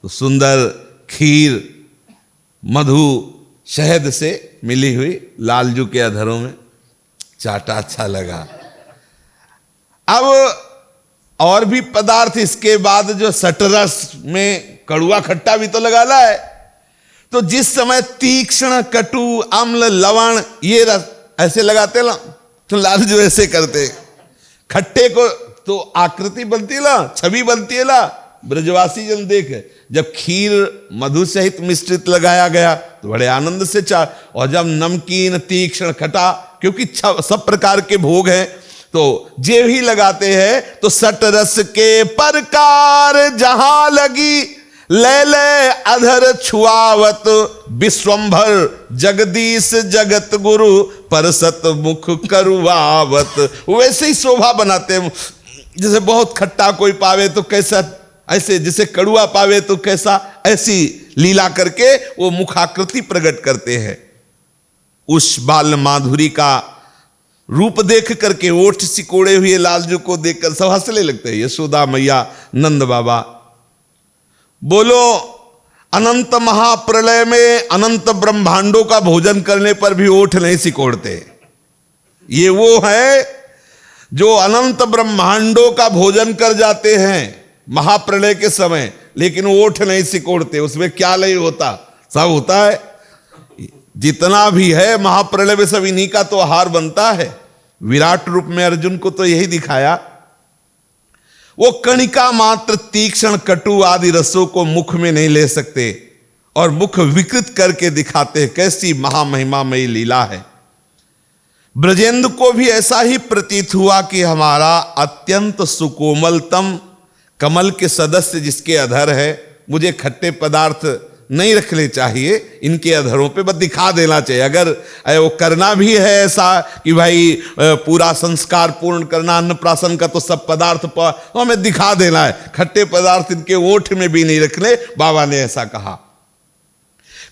तो सुंदर खीर मधु शहद से मिली हुई लालजू के अधरों में चाटा, अच्छा लगा। अब और भी पदार्थ इसके बाद जो सटरस में कड़ुआ खट्टा भी तो लगाना है, तो जिस समय तीक्ष्ण कटु अम्ल लवण ये रस ऐसे लगाते ना, तो लालजू ऐसे करते। खट्टे को तो आकृति बनती है ना, छवि बनती है ना। ब्रजवासी जन देख, जब खीर मधु सहित मिश्रित लगाया गया तो बड़े आनंद से चार, और जब नमकीन तीक्ष्ण खटा, क्योंकि सब प्रकार के भोग हैं, तो जे ही लगाते हैं तो सट रस के परकार जहां लगी, ले ले अधर छुआवत, विश्वंभर जगदीश जगत गुरु, परसत मुख करुआवत। वैसे ही शोभा बनाते हैं। जैसे बहुत खट्टा कोई पावे तो कैसा, ऐसे जैसे कड़ुआ पावे तो कैसा, ऐसी लीला करके वो मुखाकृति प्रकट करते हैं। उस बाल माधुरी का रूप देख करके ओठ सिकोड़े हुए लालजू को देखकर सब हंसने लगते हैं। यशोदा मैया, नंद बाबा। बोलो, अनंत महाप्रलय में अनंत ब्रह्मांडों का भोजन करने पर भी ओठ नहीं सिकोड़ते। ये वो है जो अनंत ब्रह्मांडों का भोजन कर जाते हैं महाप्रलय के समय, लेकिन ओठ नहीं सिकोड़ते। उसमें क्या नहीं होता, सब होता है। जितना भी है महाप्रलय में सब इन्हीं का तो आहार बनता है। विराट रूप में अर्जुन को तो यही दिखाया। वो कणिका मात्र तीक्ष्ण कटु आदि रसों को मुख में नहीं ले सकते और मुख विकृत करके दिखाते। कैसी महामहिमामयी लीला है। ब्रजेंद्र को भी ऐसा ही प्रतीत हुआ कि हमारा अत्यंत सुकोमलतम कमल के सदस्य जिसके अधर है, मुझे खट्टे पदार्थ नहीं रखने चाहिए, इनके अधरों पे बस दिखा देना चाहिए। अगर वो करना भी है ऐसा कि भाई पूरा संस्कार पूर्ण करना अन्नप्राशन का, तो सब पदार्थ तो हमें दिखा देना है, खट्टे पदार्थ इनके ओठ में भी नहीं रखने, बाबा ने ऐसा कहा।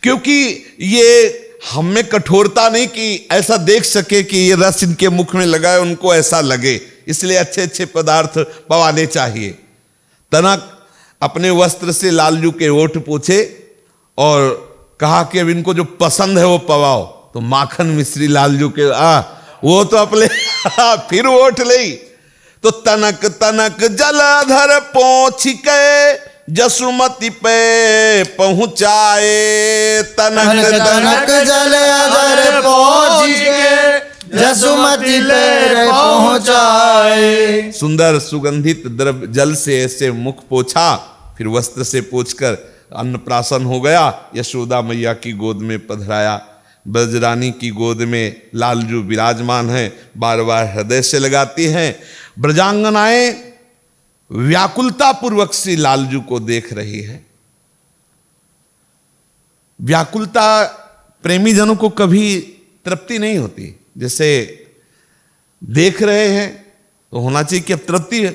क्योंकि ये हम में कठोरता नहीं कि ऐसा देख सके कि ये रस इनके मुख में लगा है, उनको ऐसा लगे, इसलिए अच्छे अच्छे पदार्थ पवाने चाहिए। तनक अपने वस्त्र से लालजू के ओठ पोछे और कहा कि अब इनको जो पसंद है वो पवाओ। तो माखन मिश्री लालजू के वो तो अपने फिर ओठ ले। तो तनक तनक जलधर पहुंच के जसुमती पे पहुंचाए, तनक तनक जलधर पहुंच के जसुमती पे पहुंचाए। सुंदर सुगंधित द्रव्य जल से ऐसे मुख पोछा, फिर वस्त्र से पोंछकर अन्नप्राशन हो गया। यशोदा मैया की गोद में पधराया, ब्रजरानी की गोद में लालजू विराजमान है, बार बार हृदय से लगाती हैं। ब्रजांगनाएं व्याकुलता पूर्वक श्री लालजू को देख रही है। व्याकुलता प्रेमी जनों को कभी तृप्ति नहीं होती। जैसे देख रहे हैं तो होना चाहिए कि अब तृप्ति है,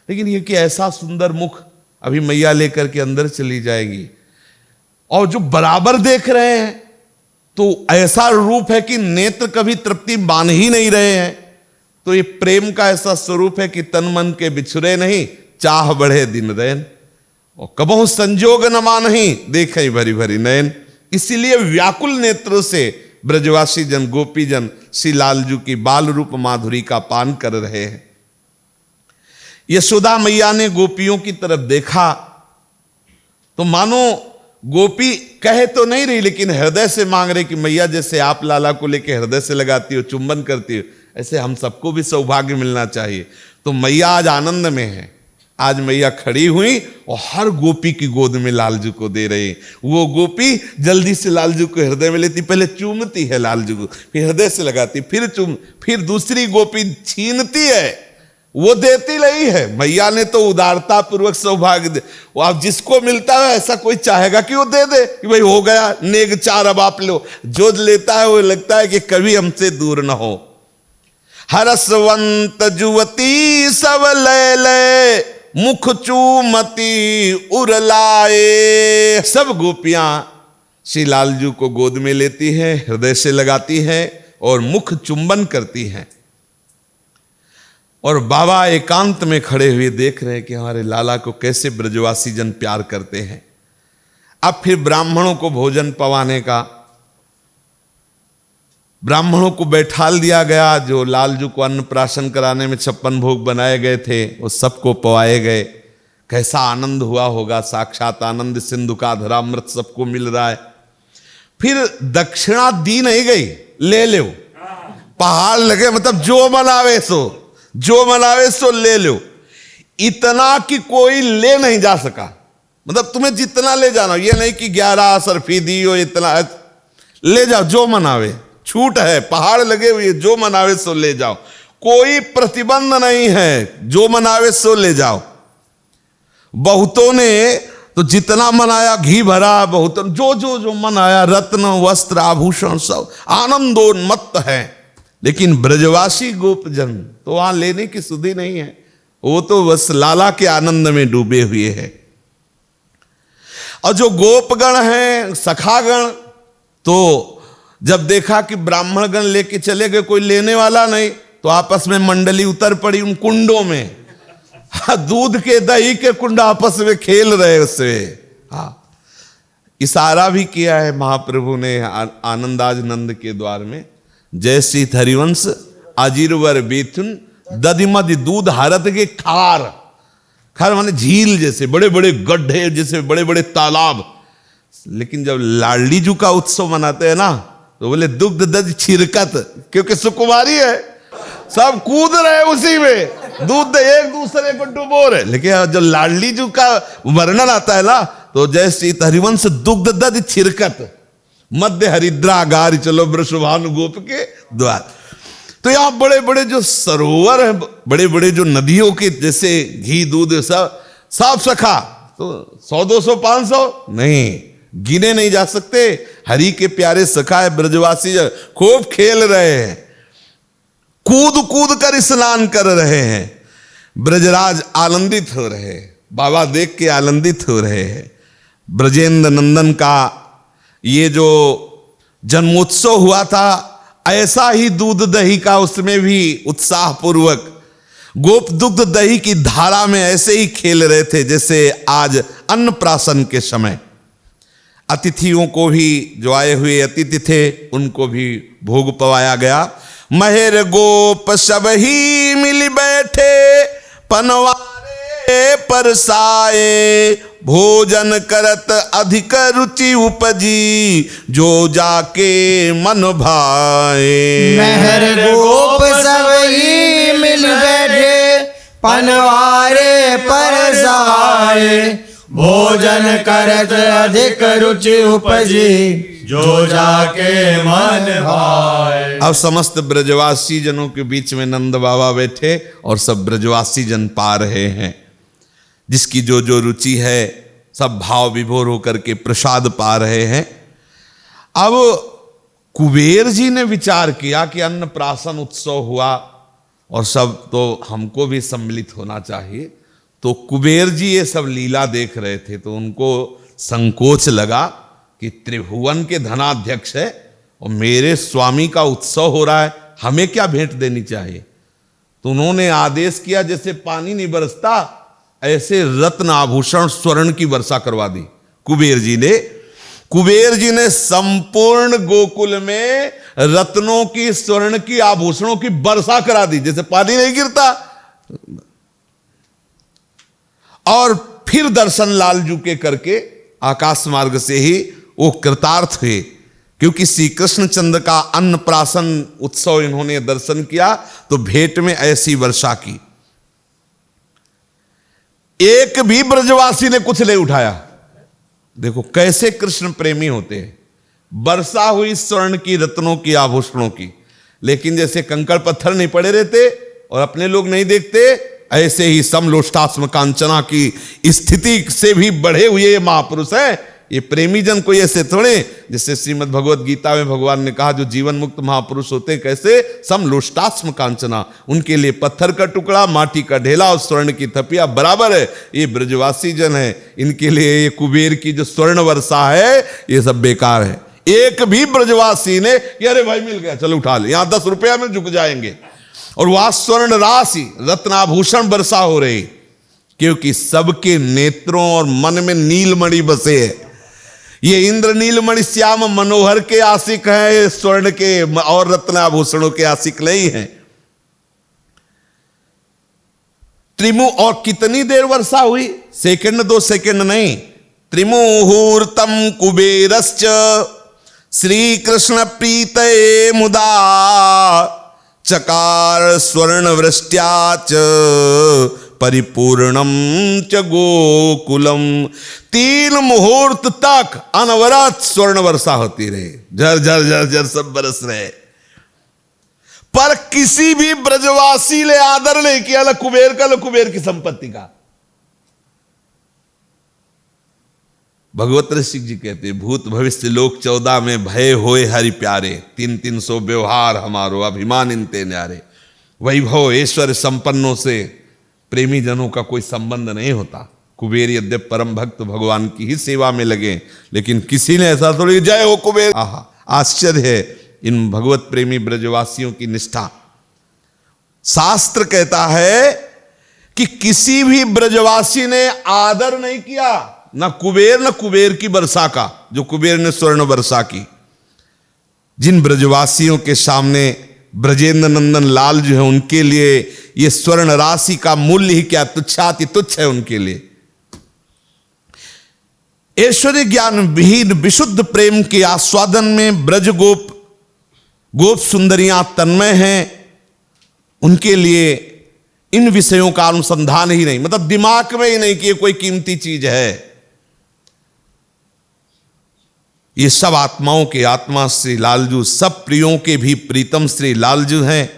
लेकिन ये कि ऐसा सुंदर मुख, अभी मैया लेकर के अंदर चली जाएगी। और जो बराबर देख रहे हैं तो ऐसा रूप है कि नेत्र कभी तृप्ति मान ही नहीं रहे हैं। तो ये प्रेम का ऐसा स्वरूप है कि तन मन के बिछुरे नहीं, चाह बढ़े दिन रैन, और कबहु संजोग न मानहि, देखे भरी भरी नयन। इसीलिए व्याकुल नेत्रों से ब्रजवासी जन, गोपी जन श्री लालजू की बाल रूप माधुरी का पान कर रहे हैं। यशोदा मैया ने गोपियों की तरफ देखा तो मानो गोपी कहे तो नहीं रही, लेकिन हृदय से मांग रही कि मैया जैसे आप लाला को लेके हृदय से लगाती हो, चुंबन करती हो, ऐसे हम सबको भी सौभाग्य मिलना चाहिए। तो मैया आज आनंद में है। आज मैया खड़ी हुई और हर गोपी की गोद में लालजू को दे रही। वो गोपी जल्दी से लालजू को हृदय में लेती, पहले चूमती है लालजू को, फिर हृदय से लगाती, फिर दूसरी गोपी छीनती है, वो देती नहीं है। मैया ने तो उदारता पूर्वक सौभाग्य दे। वो आप जिसको मिलता है ऐसा कोई चाहेगा कि वो दे दे कि भाई हो गया नेग चार अब आप लो। जो लेता है वो लगता है कि कभी हमसे दूर ना हो। हरसवंत जुवती सब ले ले, मुख चूमती उरलाए। सब गोपियां श्री लालजू को गोद में लेती हैं, हृदय से लगाती हैं और मुख चुंबन करती हैं। और बाबा एकांत में खड़े हुए देख रहे हैं कि हमारे लाला को कैसे ब्रजवासी जन प्यार करते हैं। अब फिर ब्राह्मणों को भोजन पवाने का, ब्राह्मणों को बैठाल दिया गया। जो लालजू को अन्नप्राशन कराने में 56 भोग बनाए गए थे वो सबको पवाए गए। कैसा आनंद हुआ होगा, साक्षात आनंद सिंधु का धरामृत सबको मिल रहा है। फिर दक्षिणा दी नहीं गई, ले लो, पहाड़ लगे, मतलब जो मनावे सो ले लो। इतना कि कोई ले नहीं जा सका, मतलब तुम्हें जितना ले जाना, ये नहीं कि 11 सरफी दी हो, इतना ले जाओ, जो मनावे, छूट है, पहाड़ लगे हुए, जो मनावे सो ले जाओ, कोई प्रतिबंध नहीं है, जो मनावे सो ले जाओ। बहुतों ने तो जितना मनाया घी भरा, बहुतों जो मनाया, रत्न वस्त्र आभूषण सब आनंदोन्मत्त है। लेकिन ब्रजवासी गोपजन तो वहां लेने की सुधि नहीं है, वो तो बस लाला के आनंद में डूबे हुए हैं। और जो गोपगण हैं, सखागण, तो जब देखा कि ब्राह्मण गण लेके चले गए, कोई लेने वाला नहीं, तो आपस में मंडली उतर पड़ी उन कुंडों में। दूध के दही के कुंड आपस में खेल रहे उससे। इशारा भी किया है महाप्रभु ने आनंदाज नंद के द्वार में, जय श्री हरिवंश अजीरवर बेथुन दधिमद दूध हरत के खार। खार माने झील जैसे, बड़े बड़े गड्ढे जैसे, बड़े बड़े तालाब। लेकिन जब लाडली जू का उत्सव मनाते हैं ना, तो बोले दुग्ध दध छिरकत, क्योंकि सुकुमारी है, सब कूद रहे उसी में, दूध एक दूसरे को डुबो रहे। लेकिन जब लाडली जू का वर्णन आता है ना, तो जय श्री हरिवंश दुग्ध दध छिरकत मध्य हरिद्रागार चलो वृषभानु गोप के द्वार। तो यहाँ बड़े बड़े जो सरोवर हैं, बड़े बड़े जो नदियों के जैसे घी दूध सब, सब सखा, तो 100 200 500 नहीं, गिने नहीं जा सकते। हरि के प्यारे सखा है ब्रजवासी, खूब खेल रहे हैं, कूद कूद कर स्नान कर रहे हैं। ब्रजराज आनंदित हो रहे हैं, बाबा देख के आनंदित हो रहे हैं। ब्रजेंद्र नंदन का ये जो जन्मोत्सव हुआ था, ऐसा ही दूध दही का उसमें भी उत्साह पूर्वक गोप दुग्ध दही की धारा में ऐसे ही खेल रहे थे जैसे आज अन्नप्राशन के समय अतिथियों को भी, जो आए हुए अतिथि थे, उनको भी भोग पवाया गया। महेर गोप सब ही मिल बैठे, पनवारे परसाए, भोजन करत अधिक रुचि उपजी, जो जाके मन भाए। मेहर गोप सब ही मिल बैठे, पनवारे परसाए, भोजन करत अधिक रुचि उपजी, जो जाके मन भाए। अब समस्त ब्रजवासी जनों के बीच में नंद बाबा बैठे और सब ब्रजवासी जन पा रहे हैं, जिसकी जो जो रुचि है सब भाव विभोर होकर के प्रसाद पा रहे हैं। अब कुबेर जी ने विचार किया कि अन्नप्राशन उत्सव हुआ और सब तो हमको भी सम्मिलित होना चाहिए। तो कुबेर जी ये सब लीला देख रहे थे, तो उनको संकोच लगा कि त्रिभुवन के धनाध्यक्ष है और मेरे स्वामी का उत्सव हो रहा है, हमें क्या भेंट देनी चाहिए। तो उन्होंने आदेश किया, जैसे पानी नहीं बरसता ऐसे रत्न आभूषण स्वर्ण की वर्षा करवा दी कुबेर जी ने संपूर्ण गोकुल में रत्नों की, स्वर्ण की, आभूषणों की वर्षा करा दी, जैसे पानी नहीं गिरता। और फिर दर्शन लालजू के करके आकाश मार्ग से ही वो कृतार्थ हुए, क्योंकि श्री कृष्णचंद्र का अन्नप्राशन उत्सव इन्होंने दर्शन किया तो भेंट में ऐसी वर्षा की। एक भी ब्रजवासी ने कुछ नहीं उठाया। देखो कैसे कृष्ण प्रेमी होते हैं। वर्षा हुई स्वर्ण की, रत्नों की, आभूषणों की, लेकिन जैसे कंकड़ पत्थर नहीं पड़े रहते और अपने लोग नहीं देखते, ऐसे ही समलोष्टास्म कांचना की स्थिति से भी बढ़े हुए महापुरुष हैं। ये प्रेमी जन कोई ऐसे थोड़े, जैसे श्रीमद् भगवत गीता में भगवान ने कहा जो जीवन मुक्त महापुरुष होते हैं कैसे, समलोष्टास्म कांचना, उनके लिए पत्थर का टुकड़ा, माटी का ढेला और स्वर्ण की थपिया बराबर है। ये ब्रजवासी जन है, इनके लिए ये कुबेर की जो स्वर्ण वर्षा है ये सब बेकार है। एक भी ब्रजवासी ने अरे भाई मिल गया चलो उठा ले, यहां 10 रुपया में झुक जाएंगे। और वहां स्वर्ण राशि रत्नाभूषण वर्षा हो रही, क्योंकि सबके नेत्रों और मन में नीलमणि बसे है। ये इंद्र नीलमणि श्याम मनोहर के आशिक हैं, स्वर्ण के और रत्नाभूषणों के आशिक नहीं हैं। त्रिमु और कितनी देर वर्षा हुई, सेकंड 2 सेकंड नहीं। त्रिमुहूर्तम कुबेरश्च श्री कृष्ण प्रीतये मुदा, चकार स्वर्ण वृष्ट्याच परिपूर्णम च गोकुलम। 3 मुहूर्त तक अनवरत स्वर्ण वर्षा होती रही, झर झर झर झर सब बरस रहे, पर किसी भी ब्रजवासी ने आदर नहीं किया, ल कुबेर की संपत्ति का। भगवत ऋषि जी कहते हैं, भूत भविष्य लोक 14 में भय होए हरि प्यारे, 300 व्यवहार हमारो अभिमान इनते न्यारे। वैभव ऐश्वर्य संपन्नों से प्रेमी जनों का कोई संबंध नहीं होता। कुबेर यद्यप परम भक्त भगवान की ही सेवा में लगे, लेकिन किसी ने ऐसा थोड़ी जय हो कुबेर। आहा, आश्चर्य है इन भगवत प्रेमी ब्रजवासियों की निष्ठा। शास्त्र कहता है कि किसी भी ब्रजवासी ने आदर नहीं किया, न कुबेर की वर्षा का, जो कुबेर ने स्वर्ण वर्षा की। जिन ब्रजवासियों के सामने ब्रजेंद्र नंदन लाल जो है, उनके लिए ये स्वर्ण राशि का मूल्य ही क्या, तुच्छाति तुच्छ है उनके लिए। ऐश्वर्य ज्ञान विहीन विशुद्ध प्रेम के आस्वादन में ब्रज गोप सुंदरियां तन्मय हैं, उनके लिए इन विषयों का अनुसंधान ही नहीं, मतलब दिमाग में ही नहीं कि ये कोई कीमती चीज है। ये सब आत्माओं के आत्मा श्री लालजू, सब प्रियों के भी प्रीतम श्री लालजू हैं।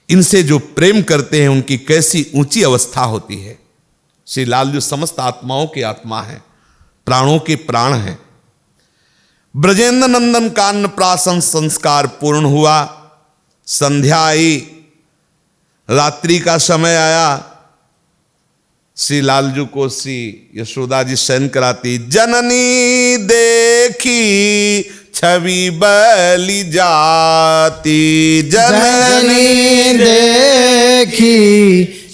इनसे जो प्रेम करते हैं उनकी कैसी ऊंची अवस्था होती है। श्री लालजू समस्त आत्माओं की आत्मा है, प्राणों के प्राण हैं। ब्रजेंद्र नंदन का अन्नप्राशन संस्कार पूर्ण हुआ। संध्या आई, रात्रि का समय आया। श्री लालजू को श्री यशोदा जी शयन कराती। जननी देखी छवि बलि जाती, जननी देखी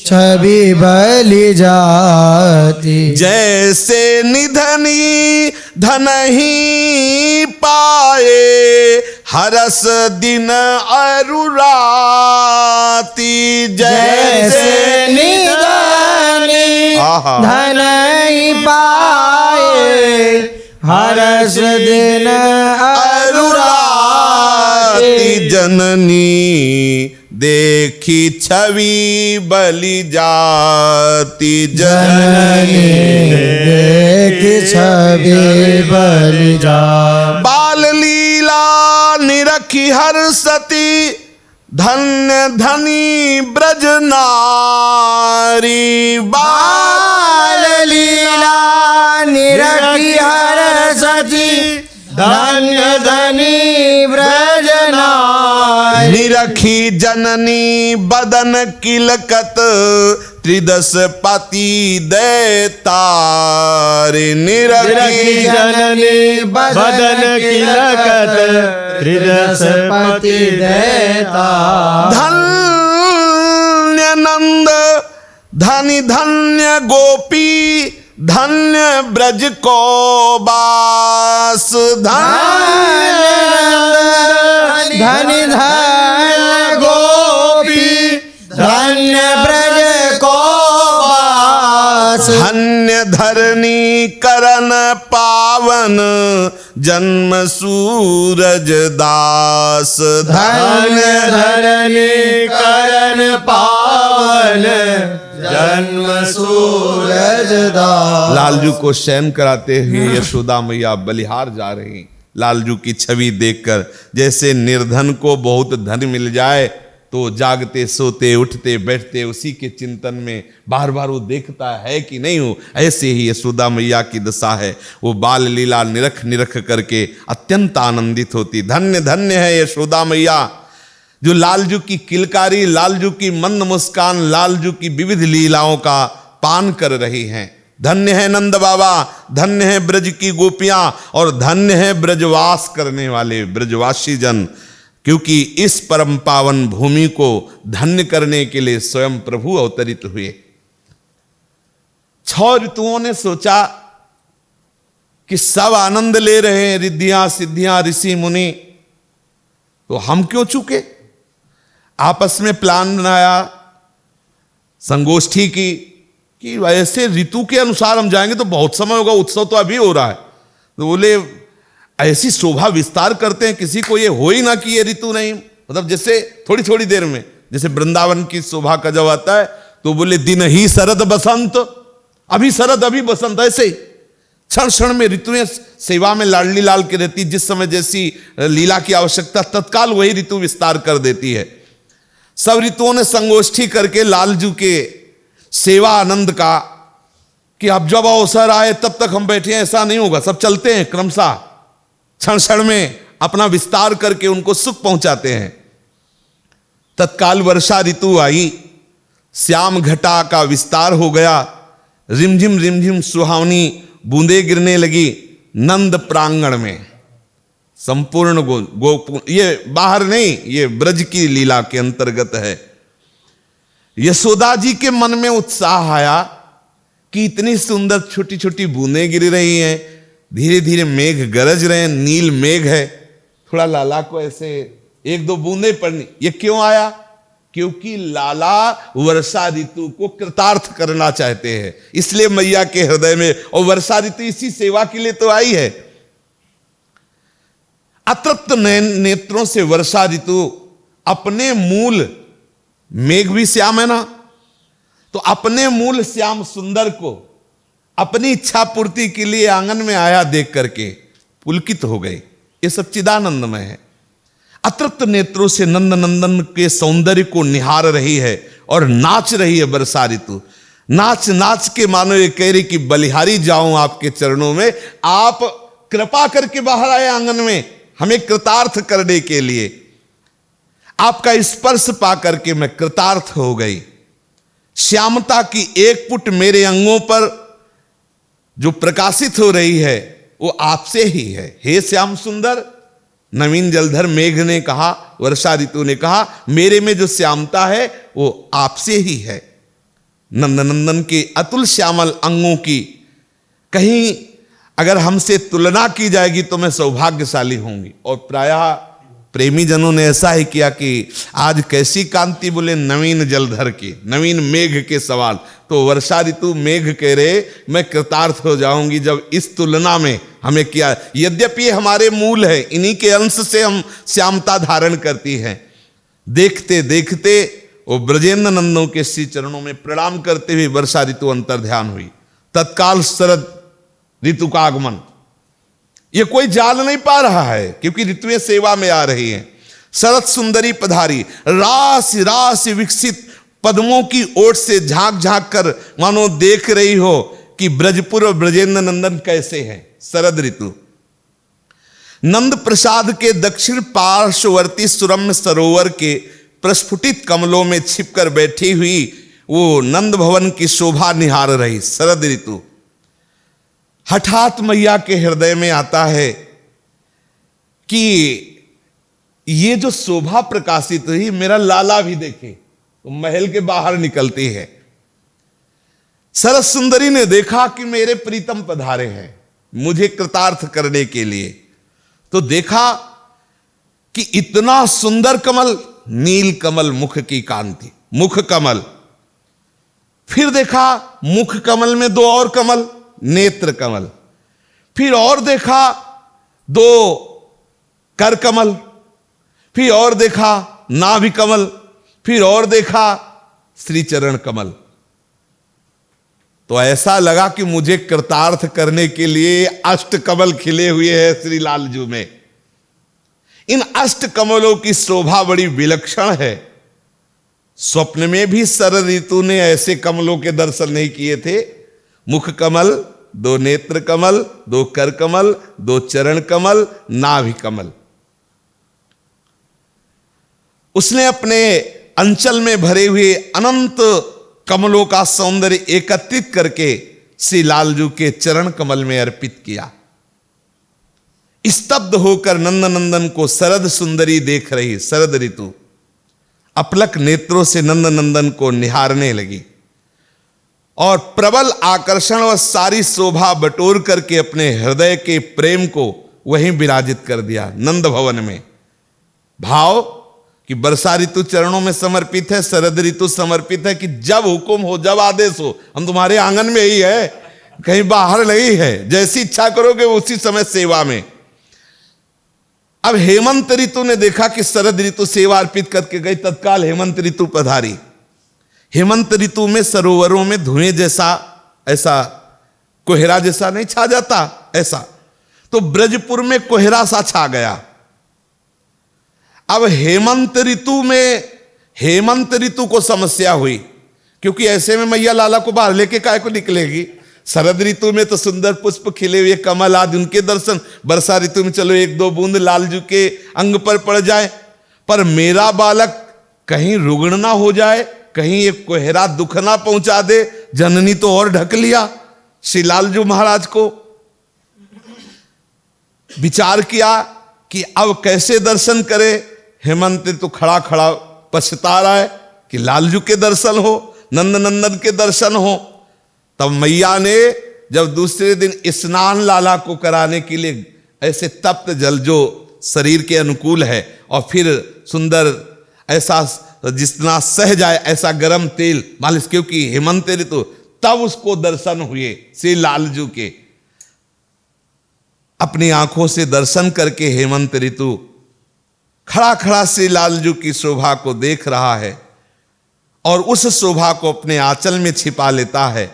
छवि बलि जाती। जैसे निधनी धन ही पाए, हरस दिन अरु राती। जैसे निधनी धन ही पाए, हरस दिन अरु राती। जननी देखी छवि बलि जाती, जननी देखी छवि बलि जाती। बाल लीला निरखी हर सती, धन्य धनी ब्रज नारी। बाल लीला निरखी हर सती, धन्य धनी ब्रज नारी। निरखी जननी बदन किलकत, त्रिदश पति दैतारी। निरखी जननी बदन किलकत, त्रिदश पति दैता। धन्य नंद धनी धन्य गोपी, धन्य ब्रज को बास। धन्य धन्य गोपी, धन्य ब्रज को बास। धन्य धरणी करन पावन, जन्म सूरज दास। धन्य धरणी करन पावन, जन्म सूरज दास। लालजू को शयन कराते हुए यशोदा मैया बलिहार जा रही। लालजू की छवि देखकर जैसे निर्धन को बहुत धन मिल जाए तो जागते सोते उठते बैठते उसी के चिंतन में बार बार वो देखता है कि नहीं हो, ऐसे ही यशोदा मैया की दशा है। वो बाल लीला निरख निरख करके अत्यंत आनंदित होती। धन्य धन्य है यशोदा मैया जो लालजू की किलकारी, लालजू की मंद मुस्कान, लालजू की विविध लीलाओं का पान कर रही हैं। धन्य है नंद बाबा, धन्य है ब्रज की गोपियां और धन्य है ब्रजवास करने वाले ब्रजवासी जन, क्योंकि इस परम पावन भूमि को धन्य करने के लिए स्वयं प्रभु अवतरित हुए। 6 ऋतुओं ने सोचा कि सब आनंद ले रहे हैं, रिद्धियां सिद्धियां ऋषि मुनि, तो हम क्यों चूके। आपस में प्लान बनाया, संगोष्ठी की कि ऐसे ऋतु के अनुसार हम जाएंगे तो बहुत समय होगा, उत्सव तो अभी हो रहा है। तो बोले ऐसी शोभा विस्तार करते हैं किसी को ये हो ही ना कि ये ऋतु नहीं, मतलब जैसे थोड़ी थोड़ी देर में जैसे वृंदावन की शोभा का जब आता है तो बोले दिन ही शरद बसंत, अभी शरद अभी बसंत, ऐसे ही क्षण क्षण में ऋतुएं सेवा में लाडली लाल के रहती। जिस समय जैसी लीला की आवश्यकता तत्काल वही ऋतु विस्तार कर देती है। सब ऋतुओं ने संगोष्ठी करके लालजू के सेवा आनंद का कि अब जब अवसर आए तब तक हम बैठे हैं ऐसा नहीं होगा, सब चलते हैं क्रमशः, क्षण क्षण में अपना विस्तार करके उनको सुख पहुंचाते हैं। तत्काल वर्षा ऋतु आई, श्याम घटा का विस्तार हो गया, रिमझिम रिमझिम सुहावनी बूंदे गिरने लगी नंद प्रांगण में। संपूर्ण गोप ये बाहर नहीं, ये ब्रज की लीला के अंतर्गत है। यशोदा जी के मन में उत्साह आया कि इतनी सुंदर छोटी छोटी बूंदें गिर रही हैं, धीरे धीरे मेघ गरज रहे हैं, नील मेघ है, थोड़ा लाला को ऐसे 1-2 बूंदें पड़नी। ये क्यों आया? क्योंकि लाला वर्षा ऋतु को कृतार्थ करना चाहते हैं, इसलिए मैया के हृदय में, और वर्षा ऋतु इसी सेवा के लिए तो आई है। अतृप्त नेत्रों से वर्षा ऋतु अपने मूल, मेघ भी श्याम है ना, तो अपने मूल श्याम सुंदर को अपनी इच्छा पूर्ति के लिए आंगन में आया देख करके पुलकित हो गए। ये सच्चिदानंदमय है। अतृप्त नेत्रों से नंद नंदन के सौंदर्य को निहार रही है और नाच रही है वर्षा ऋतु। नाच नाच के मानो ये कह रही कि बलिहारी जाऊं आपके चरणों में। आप कृपा करके बाहर आए आंगन में हमें कृतार्थ करने के लिए। आपका स्पर्श पा करके मैं कृतार्थ हो गई। श्यामता की एक पुट मेरे अंगों पर जो प्रकाशित हो रही है वो आपसे ही है। हे श्याम सुंदर, नवीन जलधर मेघ ने कहा, वर्षा ऋतु ने कहा, मेरे में जो श्यामता है वो आपसे ही है। नंदनंदन के अतुल श्यामल अंगों की कहीं अगर हमसे तुलना की जाएगी तो मैं सौभाग्यशाली होंगी। और प्रायः प्रेमी जनों ने ऐसा ही किया कि आज कैसी कांति, बोले नवीन जलधर की, नवीन मेघ के सवाल। तो वर्षा ऋतु मेघ कह रहे मैं कृतार्थ हो जाऊंगी जब इस तुलना में हमें किया। यद्यपि ये हमारे मूल है, इन्हीं के अंश से हम श्यामता धारण करती हैं। देखते देखते वो ब्रजेंद्र नंदों के श्री चरणों में प्रणाम करते हुए वर्षा ऋतु अंतर ध्यान हुई। तत्काल शरद ऋतु का आगमन, ये कोई जान नहीं पा रहा है क्योंकि ऋतुएं सेवा में आ रही हैं। शरद सुंदरी पधारी, राशि राशि विकसित पद्मों की ओट से झांक झांक कर मानो देख रही हो कि ब्रजपुर और ब्रजेंद्र नंदन कैसे हैं। शरद ऋतु नंद प्रसाद के दक्षिण पार्श्ववर्ती सुरम्य सरोवर के प्रस्फुटित कमलों में छिपकर बैठी हुई वो नंद भवन की शोभा निहार रही। शरद ऋतु हठात मैया के हृदय में आता है कि ये जो शोभा प्रकाशित हुई मेरा लाला भी देखे। तो महल के बाहर निकलती है। सरस सुंदरी ने देखा कि मेरे प्रीतम पधारे हैं मुझे कृतार्थ करने के लिए। तो देखा कि इतना सुंदर कमल, नील कमल मुख की कांति, मुख कमल। फिर देखा मुख कमल में दो और कमल, नेत्र कमल। फिर और देखा दो कर कमल। फिर और देखा नाभि कमल। फिर और देखा श्री चरण कमल। तो ऐसा लगा कि मुझे कृतार्थ करने के लिए अष्ट कमल खिले हुए हैं श्री लालजू में। इन अष्ट कमलों की शोभा बड़ी विलक्षण है। स्वप्न में भी शरद ऋतु ने ऐसे कमलों के दर्शन नहीं किए थे। मुख कमल, दो नेत्र कमल, दो कर कमल, दो चरण कमल, नाभि कमल। उसने अपने अंचल में भरे हुए अनंत कमलों का सौंदर्य एकत्रित करके श्री लालजू के चरण कमल में अर्पित किया। स्तब्ध होकर नंदनंदन को शरद सुंदरी देख रही शरद ऋतु अपलक नेत्रों से नंदनंदन को निहारने लगी और प्रबल आकर्षण व सारी शोभा बटोर करके अपने हृदय के प्रेम को वहीं विराजित कर दिया नंद भवन में। भाव कि वर्षा ऋतु चरणों में समर्पित है, शरद ऋतु समर्पित है कि जब हुक्म हो, जब आदेश हो, हम तुम्हारे आंगन में ही है, कहीं बाहर नहीं है। जैसी इच्छा करोगे उसी समय सेवा में। अब हेमंत ऋतु ने देखा कि शरद ऋतु सेवा अर्पित करके गई, तत्काल हेमंत ऋतु पधारी। हेमंत ऋतु में सरोवरों में धुएं जैसा, ऐसा कोहरा जैसा नहीं छा जाता ऐसा, तो ब्रजपुर में कोहरा सा छा गया। अब हेमंत ऋतु में हेमंत ऋतु को समस्या हुई क्योंकि ऐसे में मैया लाला को बाहर लेके काय को निकलेगी। शरद ऋतु में तो सुंदर पुष्प खिले हुए कमल आदि उनके दर्शन, वर्षा ऋतु में चलो एक दो बूंद लालजू के अंग पर पड़ जाए, पर मेरा बालक कहीं रुग्ण ना हो जाए, कहीं एक कोहरा दुख ना पहुंचा दे। जननी तो और ढक लिया श्री लालजू महाराज को। विचार किया कि अब कैसे दर्शन करे। हेमंत तो खड़ा खड़ा पछता रहा है कि लालजू के दर्शन हो, नंदनंदन के दर्शन हो। तब मैया ने जब दूसरे दिन स्नान लाला को कराने के लिए ऐसे तप्त जल जो शरीर के अनुकूल है और फिर सुंदर ऐसा जितना सह जाए ऐसा गर्म तेल मालिश, क्योंकि हेमंत ऋतु, तब उसको दर्शन हुए श्री लालजू के। अपनी आंखों से दर्शन करके हेमंत ऋतु खड़ा खड़ा श्री लालजू की शोभा को देख रहा है और उस शोभा को अपने आंचल में छिपा लेता है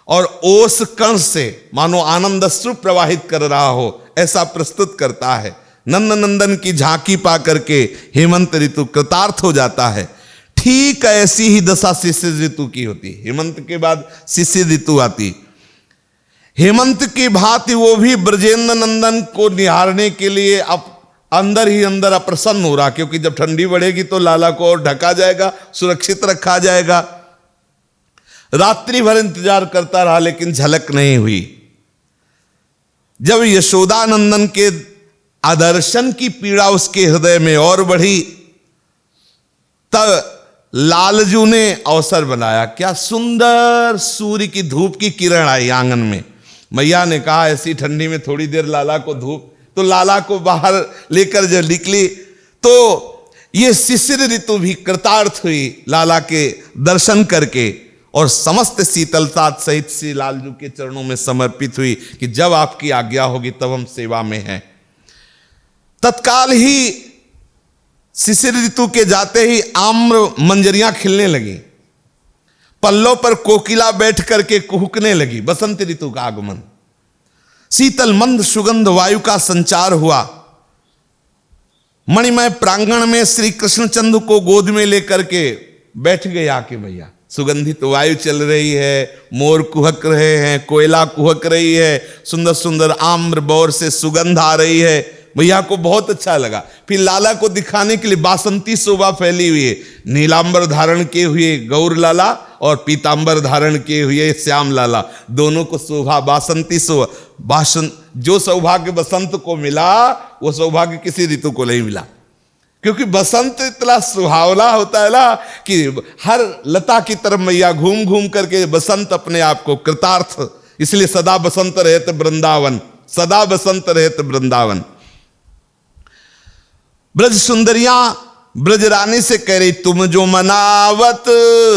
और ओस कण से मानो आनंद अश्रु प्रवाहित कर रहा हो ऐसा प्रस्तुत करता है। नंदनंदन की झांकी पा करके हेमंत ऋतु कृतार्थ हो जाता है। ठीक ऐसी ही दशा शिशिर ऋतु की होती। हेमंत के बाद शिशिर ऋतु आती। हेमंत की भांति वो भी ब्रजेंद्र नंदन को निहारने के लिए अब अंदर ही अंदर अप्रसन्न हो रहा, क्योंकि जब ठंडी बढ़ेगी तो लाला को और ढका जाएगा, सुरक्षित रखा जाएगा। रात्रि भर इंतजार करता रहा लेकिन झलक नहीं हुई। जब यशोदा नंदन के आदर्शन की पीड़ा उसके हृदय में और बढ़ी, तब लालजू ने अवसर बनाया। क्या सुंदर सूर्य की धूप की किरण आई आंगन में। मैया ने कहा ऐसी ठंडी में थोड़ी देर लाला को धूप, तो लाला को बाहर लेकर जब निकली तो ये शिशिर ऋतु भी कृतार्थ हुई लाला के दर्शन करके, और समस्त शीतलता सहित श्री लालजू के चरणों में समर्पित हुई कि जब आपकी आज्ञा होगी तब हम सेवा में हैं। तत्काल ही शिशिर ऋतु के जाते ही आम्र मंजरियां खिलने लगी, पल्लों पर कोकिला बैठ करके कुहकने लगी। बसंत ऋतु का आगमन, शीतल मंद सुगंध वायु का संचार हुआ। मणिमय प्रांगण में श्री कृष्णचंद्र को गोद में लेकर के बैठ गए आके भैया। सुगंधित वायु चल रही है, मोर कुहक रहे हैं, कोयला कुहक रही है, सुंदर सुंदर आम्र बौर से सुगंध आ रही है। भैया को बहुत अच्छा लगा। फिर लाला को दिखाने के लिए बासंती शोभा फैली हुई है। नीलांबर धारण किए हुए गौर लाला और पीतांबर धारण किए हुए श्याम लाला, दोनों को शोभा बासंती शोभा। जो सौभाग्य बसंत को मिला वो सौभाग्य किसी ऋतु को नहीं मिला, क्योंकि बसंत इतना सुहावना होता है ना कि हर लता की तरफ मैया घूम घूम करके बसंत अपने आप को कृतार्थ, इसलिए सदा बसंत रहत वृंदावन, सदा बसंत रहत वृंदावन। ब्रज सुंदरियां ब्रजरानी से कह रही, तुम जो मनावत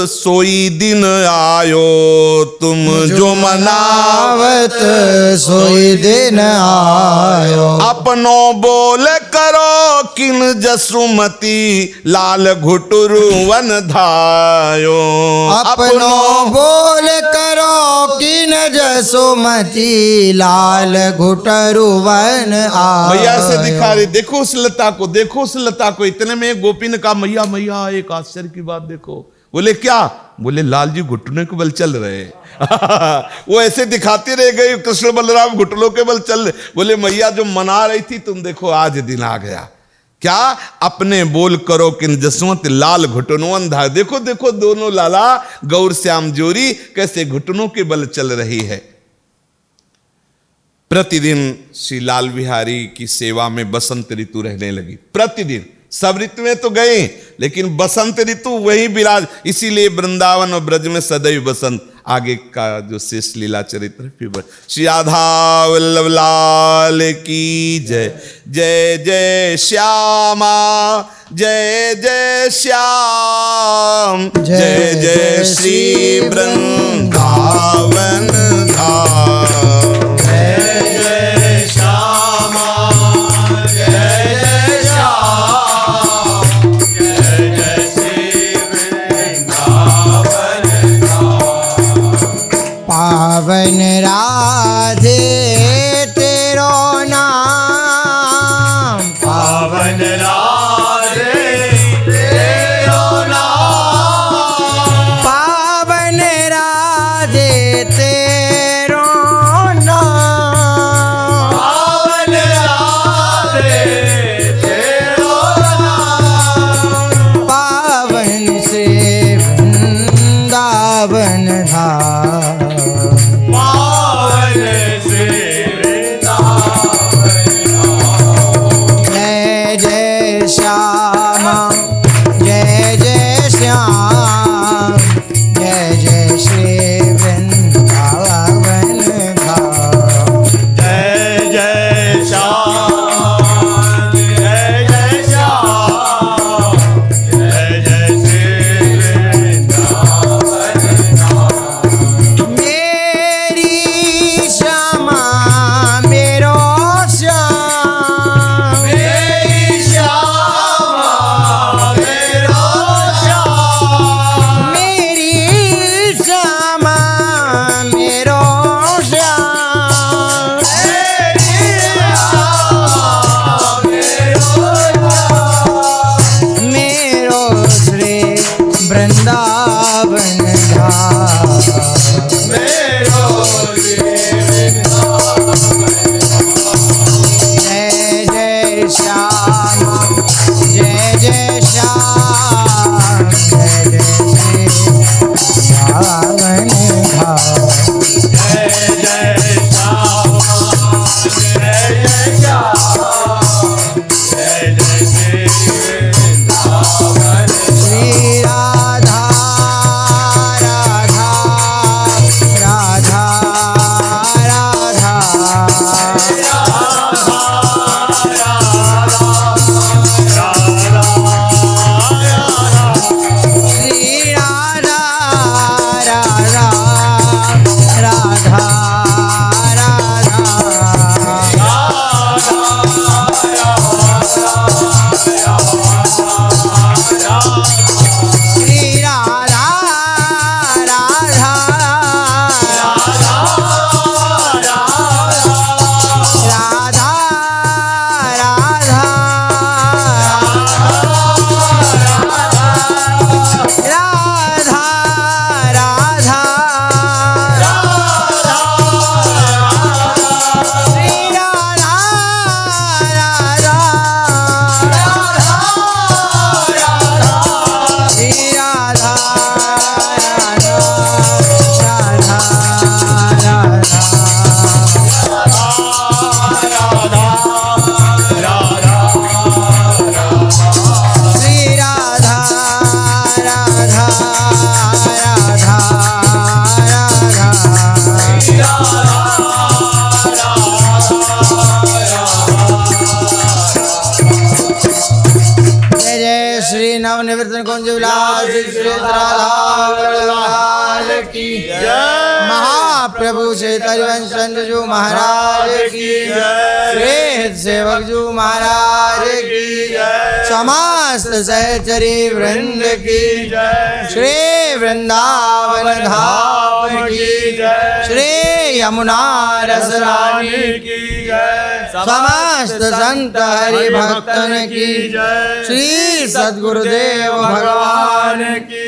सोई दिन आयो, तुम जो मनावत सोई दिन आयो। अपनो बोल करो किन जसुमती, लाल घुटुरुवन धायो। अपनो बोल करो किन जसुमती, लाल घुटरुवन आयो। मैया से दिखा रही, देखो उस लता को, देखो उस लता को। इतने में गोपी ने कहा, मैया मैया एक आश्चर्य की बात देखो। बोले क्या? बोले लाल जी घुटने के बल चल रहे वो ऐसे दिखाती रह गई, कृष्ण बलराम घुटनों के बल चल रहे। बोले मैया जो मना रही थी, तुम देखो आज दिन आ गया। क्या? अपने बोल करो किन जसवंत, लाल घुटनों धा। देखो देखो दोनों लाला गौर श्याम जोरी कैसे घुटनों के बल चल रही है। प्रतिदिन श्री लाल बिहारी की सेवा में बसंत ऋतु रहने लगी। प्रतिदिन, सब ऋतु में तो गए लेकिन बसंत ऋतु वही विराज। इसीलिए वृंदावन और ब्रज में सदैव बसंत। आगे का जो शेष लीला चरित्र फिर श्री राधा वल्लभ लाल की जय। जय जय श्यामा, जय जय श्याम, जय जय श्री वृंदावन धाम। पावन राधे तेरो नाम, पावन राधे तेरो नाम, पावन राधे तेरो नवनिवृत्त कुंज विलास श्री राधा वल्लभ की महाप्रभु श्री हरिवंश जी महाराज की श्री सेवक जी महाराज की समस्त सहचरी वृंद की श्री वृंदावन धाम की श्री यमुना रस रानी की समस्त संत हरि भक्तन की श्री सद्गुरुदेव भगवान की